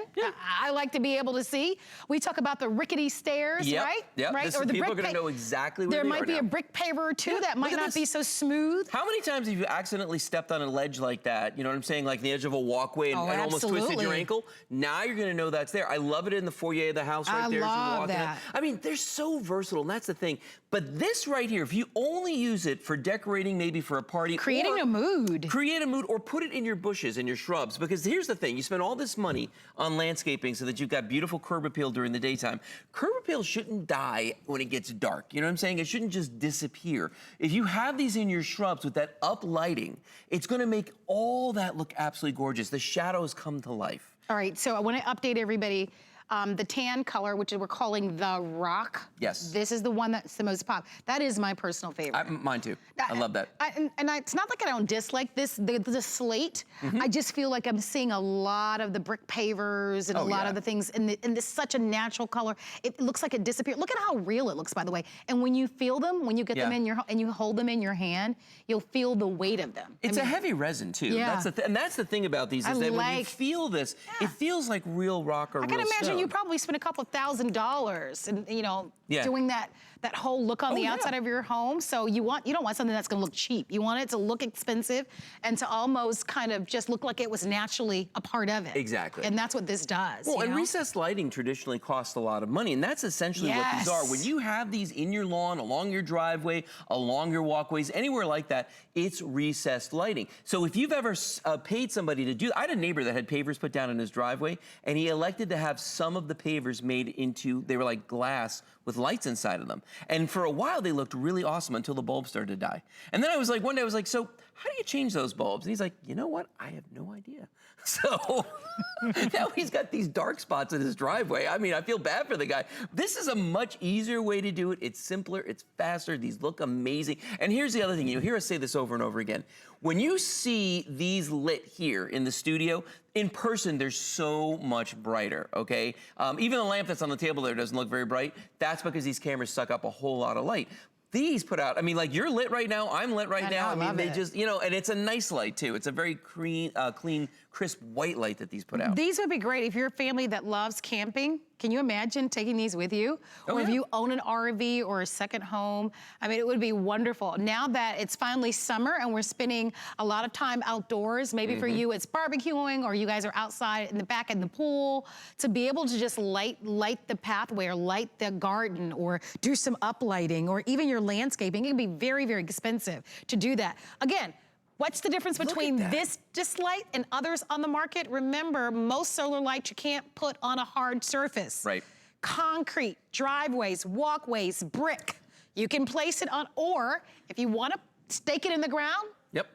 I like to be able to see. We talk about the rickety stairs, right? Yeah. Right? Or the people are going to know exactly where there they might are be now. a brick paver or two that might not be so smooth. How many times have you accidentally stepped on a ledge like that? You know what I'm saying? Like the edge of a walkway and almost twisted your ankle? Now you're going to know that's there. I love it in the foyer of the house right there. I love that. I mean, they're so versatile, and that's the thing. But this right here, if you only use it for decorating, maybe for a party. Creating a mood. Create a mood, or put it in your bushes and your shrubs. Because here's the thing, you spend all this money on landscaping so that you've got beautiful curb appeal during the daytime. Curb appeal shouldn't die when it gets dark. You know what I'm saying? It shouldn't just disappear. If you have these in your shrubs with that up lighting, it's gonna make all that look absolutely gorgeous. The shadows come to life. All right, so I want to update everybody. The tan color, which we're calling the Rock. Yes. This is the one that's the most pop. That is my personal favorite. Mine too. I love that. It's not like I don't dislike this, the slate. I just feel like I'm seeing a lot of the brick pavers and a lot of the things in this such a natural color. It looks like it disappeared. Look at how real it looks, by the way. And when you feel them, when you get them in your, and you hold them in your hand, you'll feel the weight of them. It's a heavy resin too. Yeah. And that's the thing about these is that when you feel this, it feels like real rock or real I can imagine stone. you probably spent a couple $1,000s and doing that whole look on the outside of your home. So you don't want something that's gonna look cheap. You want it to look expensive and to almost kind of just look like it was naturally a part of it. Exactly. And that's what this does. Well, and recessed lighting traditionally costs a lot of money, and that's essentially what these are. When you have these in your lawn, along your driveway, along your walkways, anywhere like that, it's recessed lighting. So if you've ever paid somebody to do, I had a neighbor that had pavers put down in his driveway, and he elected to have some of the pavers made into, they were like glass with lights inside of them. And for a while, they looked really awesome until the bulbs started to die. And then I was like, one day I was like, so how do you change those bulbs? And he's like, you know what? I have no idea. So now he's got these dark spots in his driveway. I mean, I feel bad for the guy. This is a much easier way to do it. It's simpler, it's faster, these look amazing. And here's the other thing, you hear us say this over and over again. When you see these lit here in the studio, in person, they're so much brighter, okay? Even the lamp that's on the table there doesn't look very bright. That's because these cameras suck up a whole lot of light. These put out, I mean, like you're lit right now, I'm lit right now. I mean, they just, and it's a nice light too. It's a very clean, crisp white light that these put out. These would be great if you're a family that loves camping. Can you imagine taking these with you? Or if you own an RV or a second home, I mean, it would be wonderful. Now that it's finally summer and we're spending a lot of time outdoors, maybe for you it's barbecuing or you guys are outside in the back in the pool, to be able to just light the pathway or light the garden or do some uplighting or even your landscaping, it can be very, very expensive to do that. Again, what's the difference between this light and others on the market? Remember, most solar lights you can't put on a hard surface. Right. Concrete, driveways, walkways, brick. You can place it on, or if you want to stake it in the ground,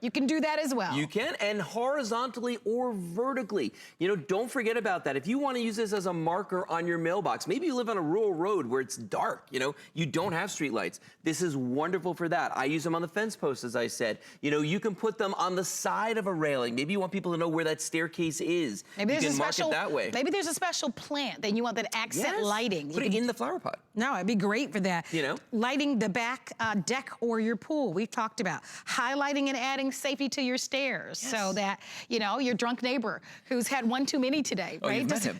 you can do that as well. You can, and horizontally or vertically. You know, don't forget about that. If you want to use this as a marker on your mailbox, maybe you live on a rural road where it's dark, you know, you don't have street lights. This is wonderful for that. I use them on the fence posts, as I said. You know, you can put them on the side of a railing. Maybe you want people to know where that staircase is. Maybe you there's can mark it that way. Maybe there's a special plant that you want that accent lighting. Put it in the flower pot. No, it'd be great for that. You know? Lighting the back deck or your pool, we've talked about. Highlighting and adding safety to your stairs so that, you know, your drunk neighbor who's had one too many today, right? You've met him.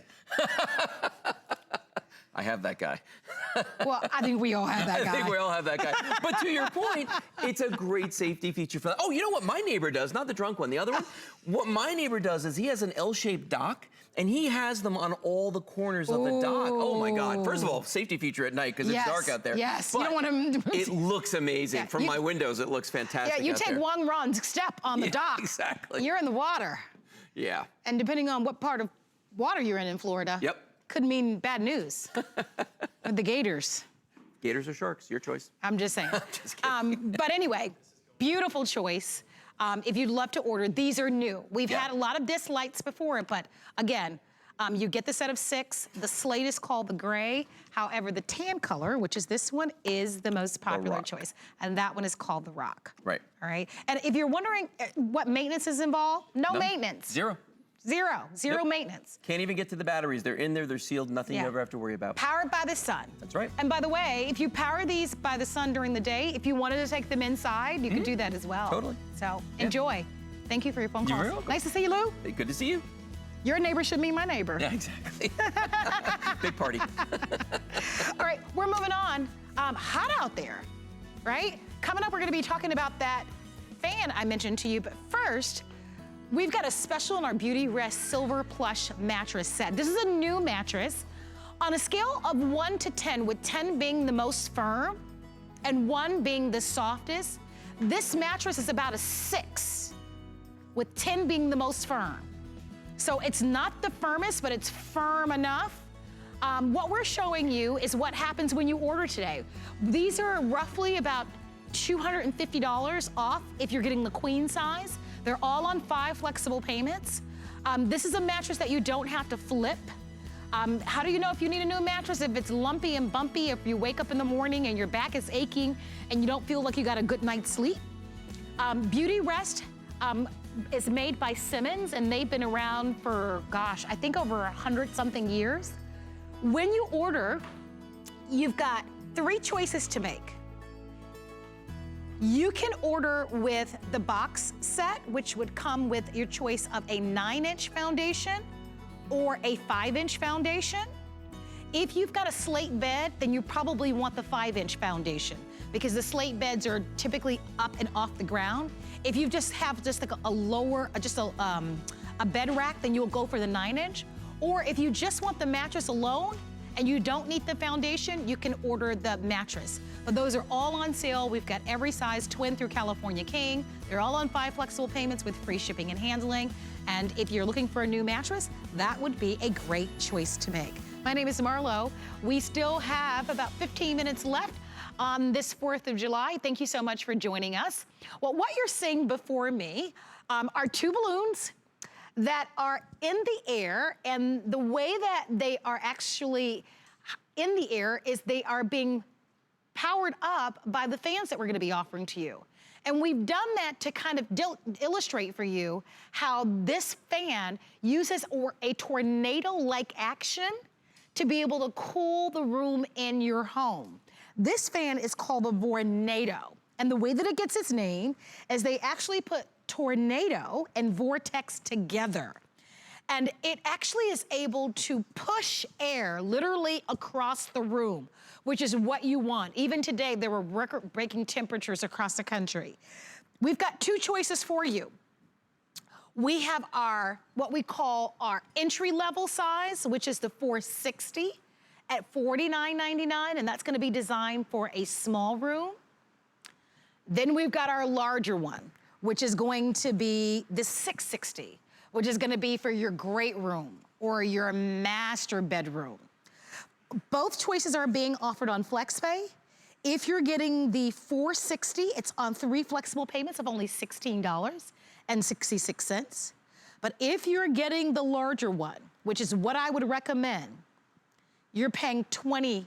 I have that guy. Well, I think we all have that guy. I think we all have that guy. But to your point, it's a great safety feature for that. Oh, you know what my neighbor does? Not the drunk one, the other one. What my neighbor does is he has an L-shaped dock, and he has them on all the corners of the dock. Oh my God. First of all, safety feature at night because it's dark out there. Yes, but you don't want him to... It looks amazing. From my windows, it looks fantastic. Yeah, you take there. one wrong step on the dock. Exactly. You're in the water. Yeah. And depending on what part of water you're in Florida, could mean bad news. With the gators. Gators or sharks, your choice. I'm just saying. Just kidding. But anyway, beautiful choice. If you'd love to order, these are new. We've had a lot of disc lights before, but again, you get the set of 6. The slate is called the gray. However, the tan color, which is this one, is the most popular choice. And that one is called the rock. Right. All right. And if you're wondering what maintenance is involved, no maintenance. Zero. Zero maintenance. Can't even get to the batteries. They're in there, they're sealed, nothing you ever have to worry about. Powered by the sun. That's right. And by the way, if you power these by the sun during the day, if you wanted to take them inside, you could do that as well. Totally. So enjoy. Thank you for your phone You're calls. very welcome. Nice to see you, Lou. Hey, good to see you. Your neighbor should meet my neighbor. Yeah, exactly. Big party. All right, we're moving on. Hot out there, right? Coming up, we're gonna be talking about that fan I mentioned to you, but first, we've got a special in our Beauty Rest Silver Plush mattress set. This is a new mattress. On a scale of 1 to 10, with 10 being the most firm and 1 being the softest, this mattress is about a 6, with 10 being the most firm. So it's not the firmest, but it's firm enough. What we're showing you is what happens when you order today. These are roughly about $250 off if you're getting the queen size. They're all on 5 flexible payments. This is a mattress that you don't have to flip. How do you know if you need a new mattress? If it's lumpy and bumpy, if you wake up in the morning and your back is aching and you don't feel like you got a good night's sleep. Beauty Rest is made by Simmons, and they've been around for, gosh, I think over 100-something years. When you order, you've got 3 choices to make. You can order with the box set, which would come with your choice of a 9-inch foundation or a 5-inch foundation. If you've got a slate bed, then you probably want the 5-inch foundation because the slate beds are typically up and off the ground. If you just have just like a lower, a bed rack, then you'll go for the 9-inch. Or if you just want the mattress alone and you don't need the foundation, you can order the mattress. But those are all on sale. We've got every size, twin through California King. They're all on 5 flexible payments with free shipping and handling. And if you're looking for a new mattress, that would be a great choice to make. My name is Marlo. We still have about 15 minutes left on this 4th of July. Thank you so much for joining us. Well, what you're seeing before me are 2 balloons that are in the air, and the way that they are actually in the air is they are being powered up by the fans that we're gonna be offering to you. And we've done that to kind of illustrate for you how this fan uses a tornado-like action to be able to cool the room in your home. This fan is called the Vornado. And the way that it gets its name is they actually put tornado and vortex together. And it actually is able to push air literally across the room, which is what you want. Even today, there were record-breaking temperatures across the country. We've got two choices for you. We have our, what we call our entry-level size, which is the 460 at $49.99, and that's gonna be designed for a small room. Then we've got our larger one, which is going to be the 660, which is gonna be for your great room or your master bedroom. Both choices are being offered on FlexPay. If you're getting the 460, it's on 3 flexible payments of only $16.66. But if you're getting the larger one, which is what I would recommend, you're paying $20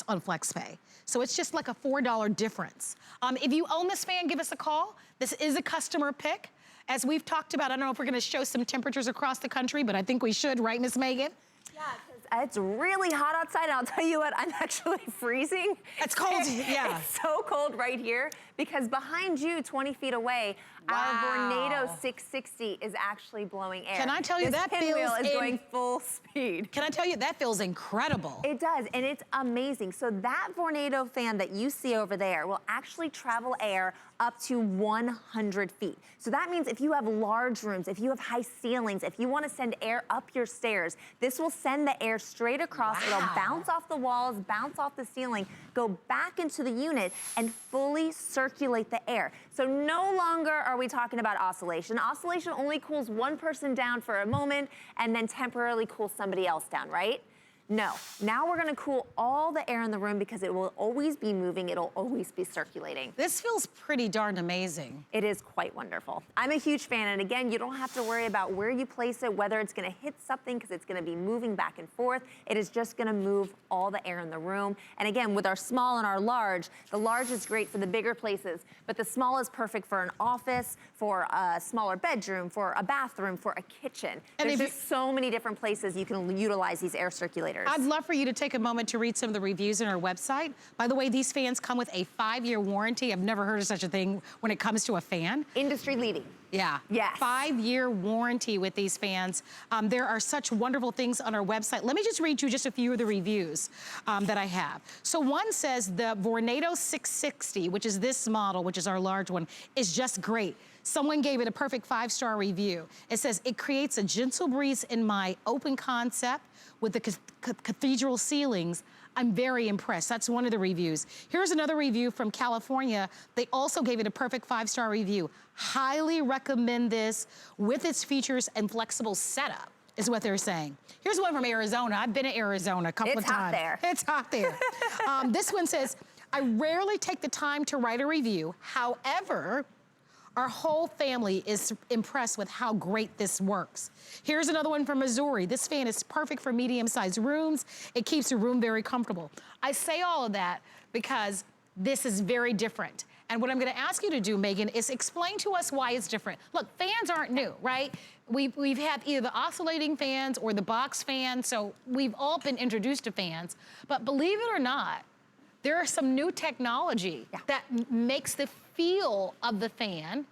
on FlexPay. So it's just like a $4 difference. If you own this fan, give us a call. This is a customer pick. As we've talked about, I don't know if we're gonna show some temperatures across the country, but I think we should, right, Miss Megan? Yeah, because it's really hot outside, and I'll tell you what, I'm actually freezing. It's cold, yeah. It's so cold right here, because behind you, 20 feet away, our Vornado 660 is actually blowing air. Can I tell you, this that pinwheel feels is going full speed. Can I tell you, that feels incredible. It does, and it's amazing. So that Vornado fan that you see over there will actually travel air up to 100 feet. So that means if you have large rooms, if you have high ceilings, if you want to send air up your stairs, this will send the air straight across. Wow. It'll bounce off the walls, bounce off the ceiling, go back into the unit, and fully circulate the air. So no longer are we talking about oscillation. Oscillation only cools one person down for a moment and then temporarily cools somebody else down, right? No, now we're gonna cool all the air in the room because it will always be moving, it'll always be circulating. This feels pretty darn amazing. It is quite wonderful. I'm a huge fan, and again, you don't have to worry about where you place it, whether it's gonna hit something, because it's gonna be moving back and forth. It is just gonna move all the air in the room. And again, with our small and our large, the large is great for the bigger places, but the small is perfect for an office, for a smaller bedroom, for a bathroom, for a kitchen. And there's just so many different places you can utilize these air circulators. I'd love for you to take a moment to read some of the reviews on our website. By the way, these fans come with a 5-year warranty. I've never heard of such a thing when it comes to a fan. Industry leading. Yeah. Yes. 5-year warranty with these fans. There are such wonderful things on our website. Let me just read you just a few of the reviews that I have. So one says the Vornado 660, which is this model, which is our large one, is just great. Someone gave it a perfect 5-star review. It says, it creates a gentle breeze in my open concept with the cathedral ceilings. I'm very impressed. That's one of the reviews. Here's another review from California. They also gave it a perfect 5-star review. Highly recommend this with its features and flexible setup, is what they're saying. Here's one from Arizona. I've been to Arizona a couple of times. It's hot there. It's hot there. This one says, I rarely take the time to write a review. However, our whole family is impressed with how great this works. Here's another one from Missouri. This fan is perfect for medium-sized rooms. It keeps the room very comfortable. I say all of that because this is very different. And what I'm gonna ask you to do, Megan, is explain to us why it's different. Look, fans aren't new, right? We've had either the oscillating fans or the box fans, so we've all been introduced to fans. But believe it or not, there is some new technology that makes the feel of the fan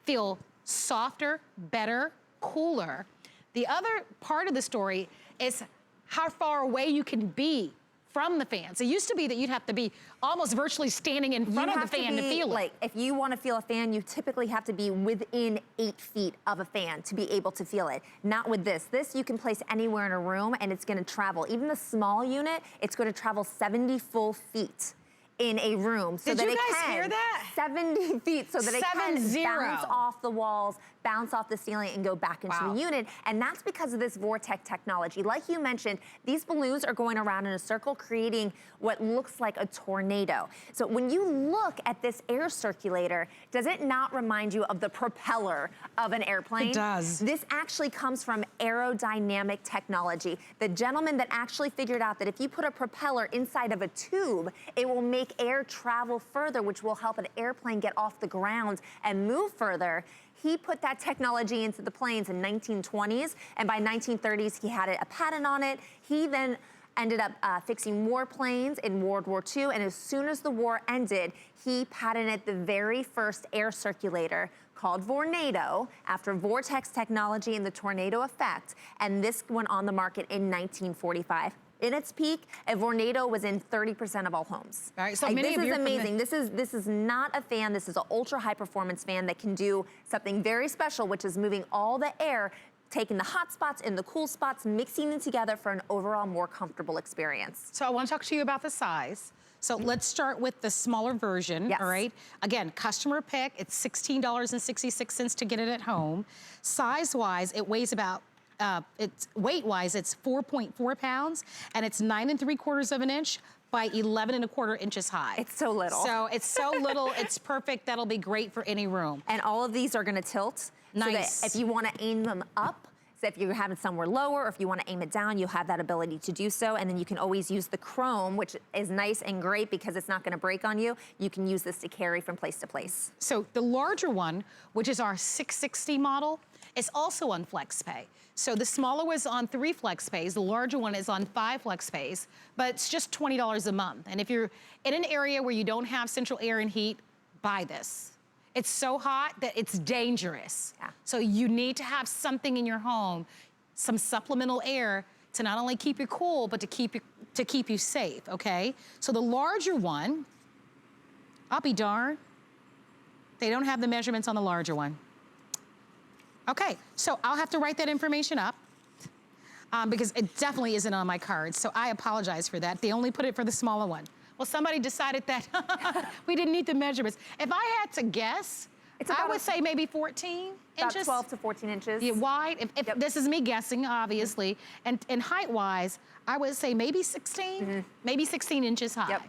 feel softer, better, cooler. The other part of the story is how far away you can be from the fans. It used to be that you'd have to be almost virtually standing in front of the fan to feel it. Like, if you want to feel a fan, you typically have to be within 8 feet of a fan to be able to feel it. Not with this. This you can place anywhere in a room and it's going to travel. Even the small unit, it's going to travel 70 full feet in a room. So Did that you it guys can, hear that? 70 feet, so that it can 70. bounce off the walls, bounce off the ceiling, and go back into the unit. And that's because of this Vortex technology. Like you mentioned, these balloons are going around in a circle, creating what looks like a tornado. So when you look at this air circulator, does it not remind you of the propeller of an airplane? It does. This actually comes from aerodynamic technology. The gentleman that actually figured out that if you put a propeller inside of a tube, it will make air travel further, which will help an airplane get off the ground and move further. He put that technology into the planes in 1920s, and by 1930s, he had a patent on it. He then ended up fixing more planes in World War II, and as soon as the war ended, he patented the very first air circulator called Vornado, after vortex technology and the tornado effect. And this went on the market in 1945. In its peak, a Vornado was in 30% of all homes. All right, so like, many this of is you amazing. This is not a fan. This is an ultra high performance fan that can do something very special, which is moving all the air, taking the hot spots and the cool spots, mixing them together for an overall more comfortable experience. So I want to talk to you about the size. So let's start with the smaller version, all right? Again, customer pick, it's $16.66 to get it at home. Size-wise, it weighs about, it's weight-wise, it's 4.4 pounds, and it's 9 3/4 of an inch by 11 1/4 inches high. It's so little. So it's so little, it's perfect. That'll be great for any room. And all of these are gonna tilt. Nice. So that if you wanna aim them up, so if you have it somewhere lower, or if you wanna aim it down, you'll have that ability to do so. And then you can always use the chrome, which is nice and great because it's not gonna break on you. You can use this to carry from place to place. So the larger one, which is our 660 model, is also on FlexPay. So the smaller was on 3 FlexPays, the larger one is on 5 FlexPays, but it's just $20 a month. And if you're in an area where you don't have central air and heat, buy this. It's so hot that it's dangerous. Yeah. So you need to have something in your home, some supplemental air to not only keep you cool, but to keep you safe, okay? So the larger one, I'll be darned, they don't have the measurements on the larger one. Okay, so I'll have to write that information up because it definitely isn't on my cards, so I apologize for that. They only put it for the smaller one. Well, somebody decided that we didn't need the measurements. If I had to guess, I would say maybe 14 about inches. 12 to 14 inches. Yeah, wide, if this is me guessing, obviously, and height-wise, I would say maybe 16, maybe 16 inches high. Yep.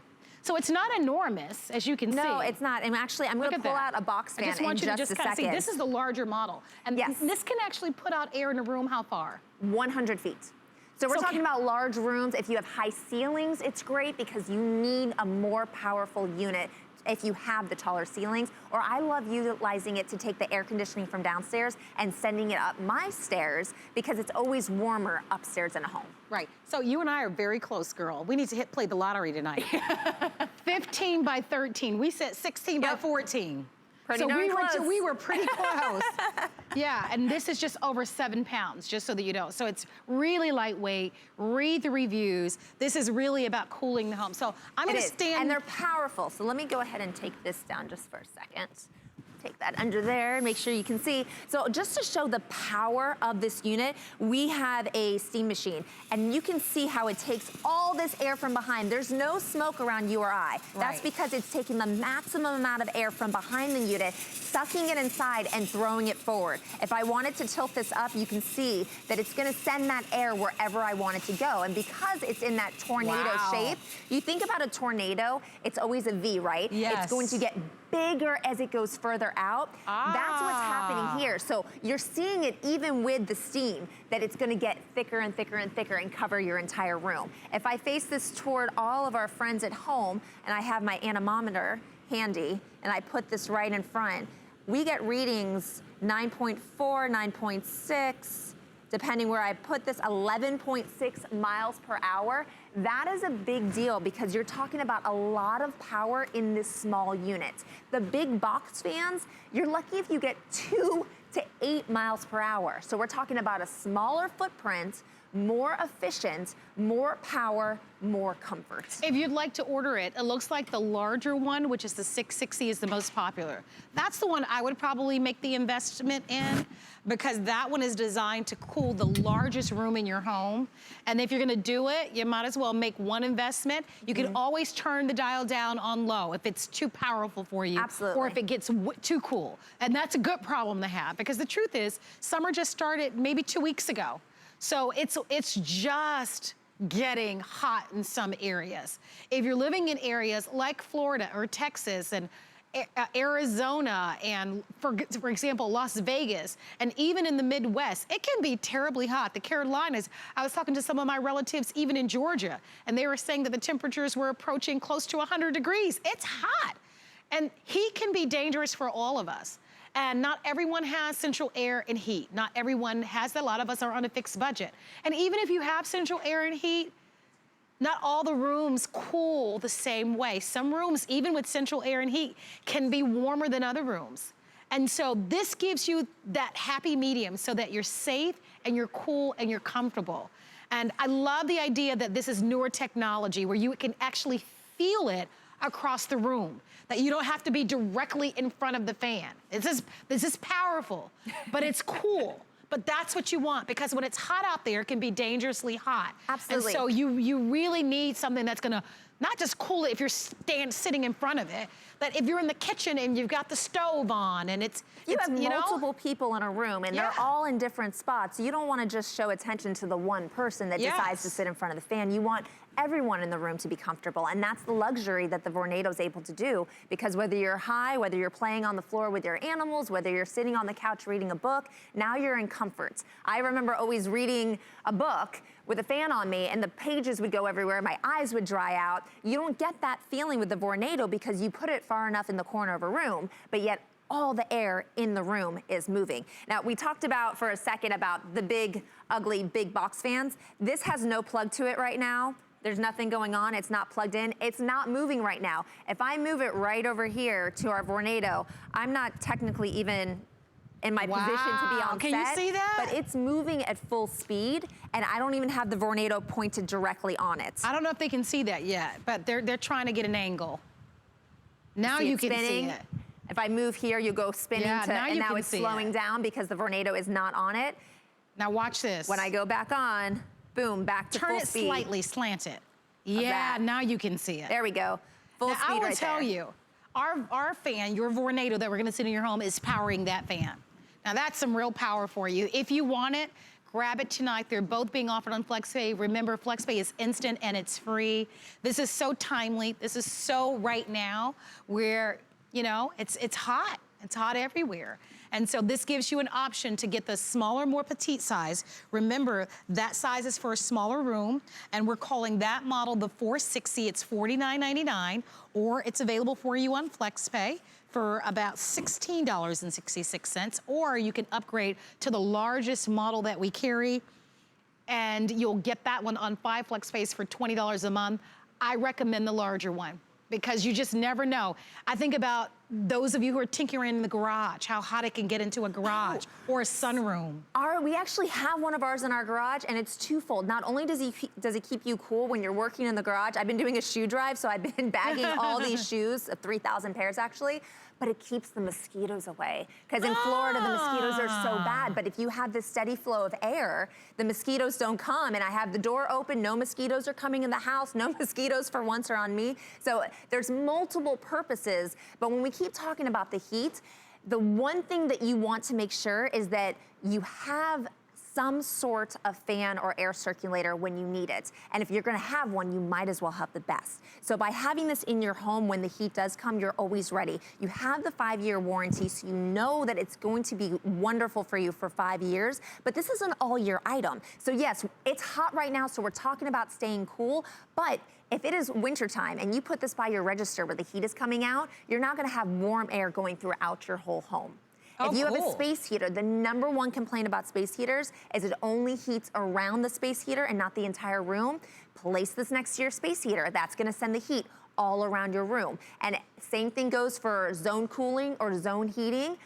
So it's not enormous, as you can see. No, it's not. And actually, I'm going to pull out a box fan I just want you to just a kind of see, second. this is the larger model. And this can actually put out air in a room how far? 100 feet. So we're talking about large rooms. If you have high ceilings, it's great because you need a more powerful unit if you have the taller ceilings. Or I love utilizing it to take the air conditioning from downstairs and sending it up my stairs because it's always warmer upstairs in a home. Right. So you and I are very close, girl. We need to play the lottery tonight. 15 by 13. We said 16 by 14. Pretty darn close. We were pretty close. Yeah, and this is just over 7 pounds, just so that you know. So it's really lightweight. Read the reviews. This is really about cooling the home. So I'm going to stand. And they're powerful. So let me go ahead and take this down just for a second. Take that under there, make sure you can see. So just to show the power of this unit, we have a steam machine, and you can see how it takes all this air from behind. There's no smoke around you or I. That's because it's taking the maximum amount of air from behind the unit, sucking it inside and throwing it forward. If I wanted to tilt this up, you can see that it's gonna send that air wherever I want it to go. And because it's in that tornado shape, you think about a tornado, it's always a V, right? Yes. It's going to get bigger as it goes further out. That's what's happening here. So you're seeing it even with the steam, that it's gonna get thicker and thicker and thicker and cover your entire room. If I face this toward all of our friends at home, and I have my anemometer handy, and I put this right in front, we get readings 9.4, 9.6, depending where I put this, 11.6 miles per hour. That is a big deal because you're talking about a lot of power in this small unit. The big box fans, you're lucky if you get 2 to 8 miles per hour. So we're talking about a smaller footprint, more efficient, more power, more comfort. If you'd like to order it, it looks like the larger one, which is the 660, is the most popular. That's the one I would probably make the investment in because that one is designed to cool the largest room in your home. And if you're gonna do it, you might as well make one investment. You can always turn the dial down on low if it's too powerful for you. Absolutely. Or if it gets too cool. And that's a good problem to have because the truth is, summer just started maybe 2 weeks ago. So it's just getting hot in some areas. If you're living in areas like Florida or Texas and Arizona and, for example, Las Vegas, and even in the Midwest, it can be terribly hot. The Carolinas, I was talking to some of my relatives even in Georgia, and they were saying that the temperatures were approaching close to 100 degrees. It's hot. And heat can be dangerous for all of us. And not everyone has central air and heat. Not everyone has that. A lot of us are on a fixed budget. And even if you have central air and heat, not all the rooms cool the same way. Some rooms, even with central air and heat, can be warmer than other rooms. And so this gives you that happy medium so that you're safe and you're cool and you're comfortable. And I love the idea that this is newer technology where you can actually feel it across the room, that you don't have to be directly in front of the fan. This is powerful, but it's cool. But that's what you want, because when it's hot out there, it can be dangerously hot. Absolutely. And so you really need something that's gonna not just cool it if you're sitting in front of it, but if you're in the kitchen and you've got the stove on and you have multiple people in a room and they're all in different spots. You don't want to just show attention to the one person that decides to sit in front of the fan. You want everyone in the room to be comfortable, and that's the luxury that the Vornado is able to do, because whether you're high, whether you're playing on the floor with your animals, whether you're sitting on the couch reading a book, now you're in comfort. I remember always reading a book with a fan on me and the pages would go everywhere, my eyes would dry out. You don't get that feeling with the Vornado because you put it far enough in the corner of a room, but yet all the air in the room is moving. Now, we talked about for a second about the big, ugly, big box fans. This has no plug to it right now. There's nothing going on, it's not plugged in, it's not moving right now. If I move it right over here to our Vornado, I'm not technically even in my position to be on set. Can you see that? But it's moving at full speed, and I don't even have the Vornado pointed directly on it. I don't know if they can see that yet, but they're trying to get an angle. Now you can see it. If I move here, you go spinning and now it's slowing down because the Vornado is not on it. Now watch this. When I go back on, boom, back to full speed. Turn it slightly, slant it. Yeah, now you can see it. There we go. Full speed right there. I will tell you, our fan, your Vornado that we're gonna sit in your home is powering that fan. Now that's some real power for you. If you want it, grab it tonight. They're both being offered on FlexPay. Remember, FlexPay is instant and it's free. This is so timely. This is so right now where, you know, it's hot. It's hot everywhere. And so this gives you an option to get the smaller, more petite size. Remember, that size is for a smaller room, and we're calling that model the 460. It's $49.99, or it's available for you on FlexPay for about $16.66, or you can upgrade to the largest model that we carry, and you'll get that one on 5 FlexPays for $20 a month. I recommend the larger one, because you just never know. I think about those of you who are tinkering in the garage, how hot it can get into a garage or a sunroom. We actually have one of ours in our garage, and it's twofold. Not only does it keep you cool when you're working in the garage, I've been doing a shoe drive, so I've been bagging all these shoes, 3,000 pairs actually, but it keeps the mosquitoes away. Because in Florida, the mosquitoes are so bad, but if you have this steady flow of air, the mosquitoes don't come, and I have the door open, no mosquitoes are coming in the house, no mosquitoes for once are on me. So there's multiple purposes, but when we keep talking about the heat, the one thing that you want to make sure is that you have some sort of fan or air circulator when you need it. And if you're gonna have one, you might as well have the best. So by having this in your home when the heat does come, you're always ready. You have the 5-year warranty, so you know that it's going to be wonderful for you for 5 years, but this is an all-year item. So yes, it's hot right now, so we're talking about staying cool, but if it is wintertime and you put this by your register where the heat is coming out, you're not gonna have warm air going throughout your whole home. If you have a space heater, the #1 complaint about space heaters is it only heats around the space heater and not the entire room. Place this next to your space heater. That's gonna send the heat all around your room. And same thing goes for zone cooling or zone heating.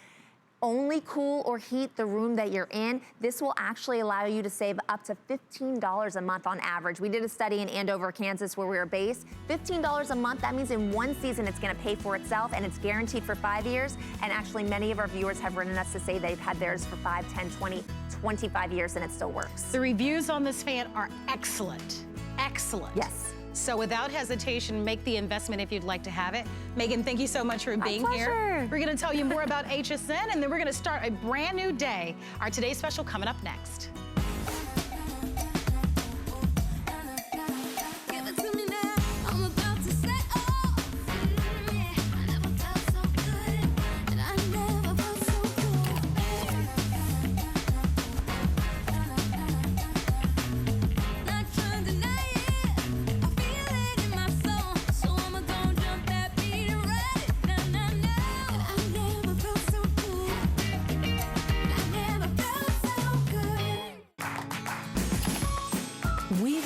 Only cool or heat the room that you're in. This will actually allow you to save up to $15 a month on average. We did a study in Andover, Kansas, where we were based. $15 a month, that means in one season it's gonna pay for itself, and it's guaranteed for 5 years. And actually many of our viewers have written us to say they've had theirs for 5, 10, 20, 25 years, and it still works. The reviews on this fan are excellent, excellent. Yes. So without hesitation, make the investment if you'd like to have it. Megan, thank you so much for being here. We're gonna tell you more about HSN, and then we're gonna start a brand new day. Our Today's Special coming up next.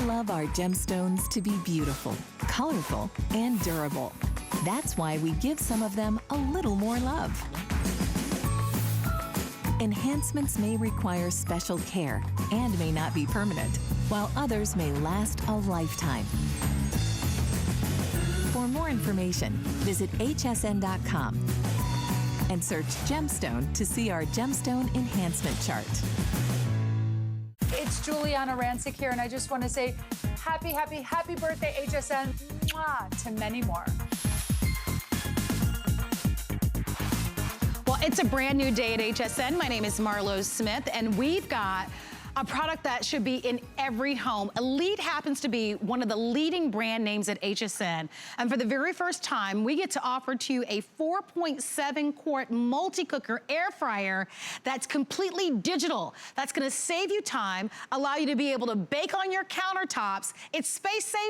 Love our gemstones to be beautiful, colorful, and durable. That's why we give some of them a little more love. Enhancements may require special care and may not be permanent, while others may last a lifetime. For more information, visit hsn.com and search Gemstone to see our Gemstone Enhancement Chart. It's Juliana Rancic here, and I just want to say happy, happy, happy birthday, HSN, mwah, to many more. Well, it's a brand new day at HSN. My name is Marlo Smith, and we've got a product that should be in every home. Elite happens to be one of the leading brand names at HSN. And for the very first time, we get to offer to you a 4.7 quart multi-cooker air fryer that's completely digital. That's gonna save you time, allow you to be able to bake on your countertops. It's space saving.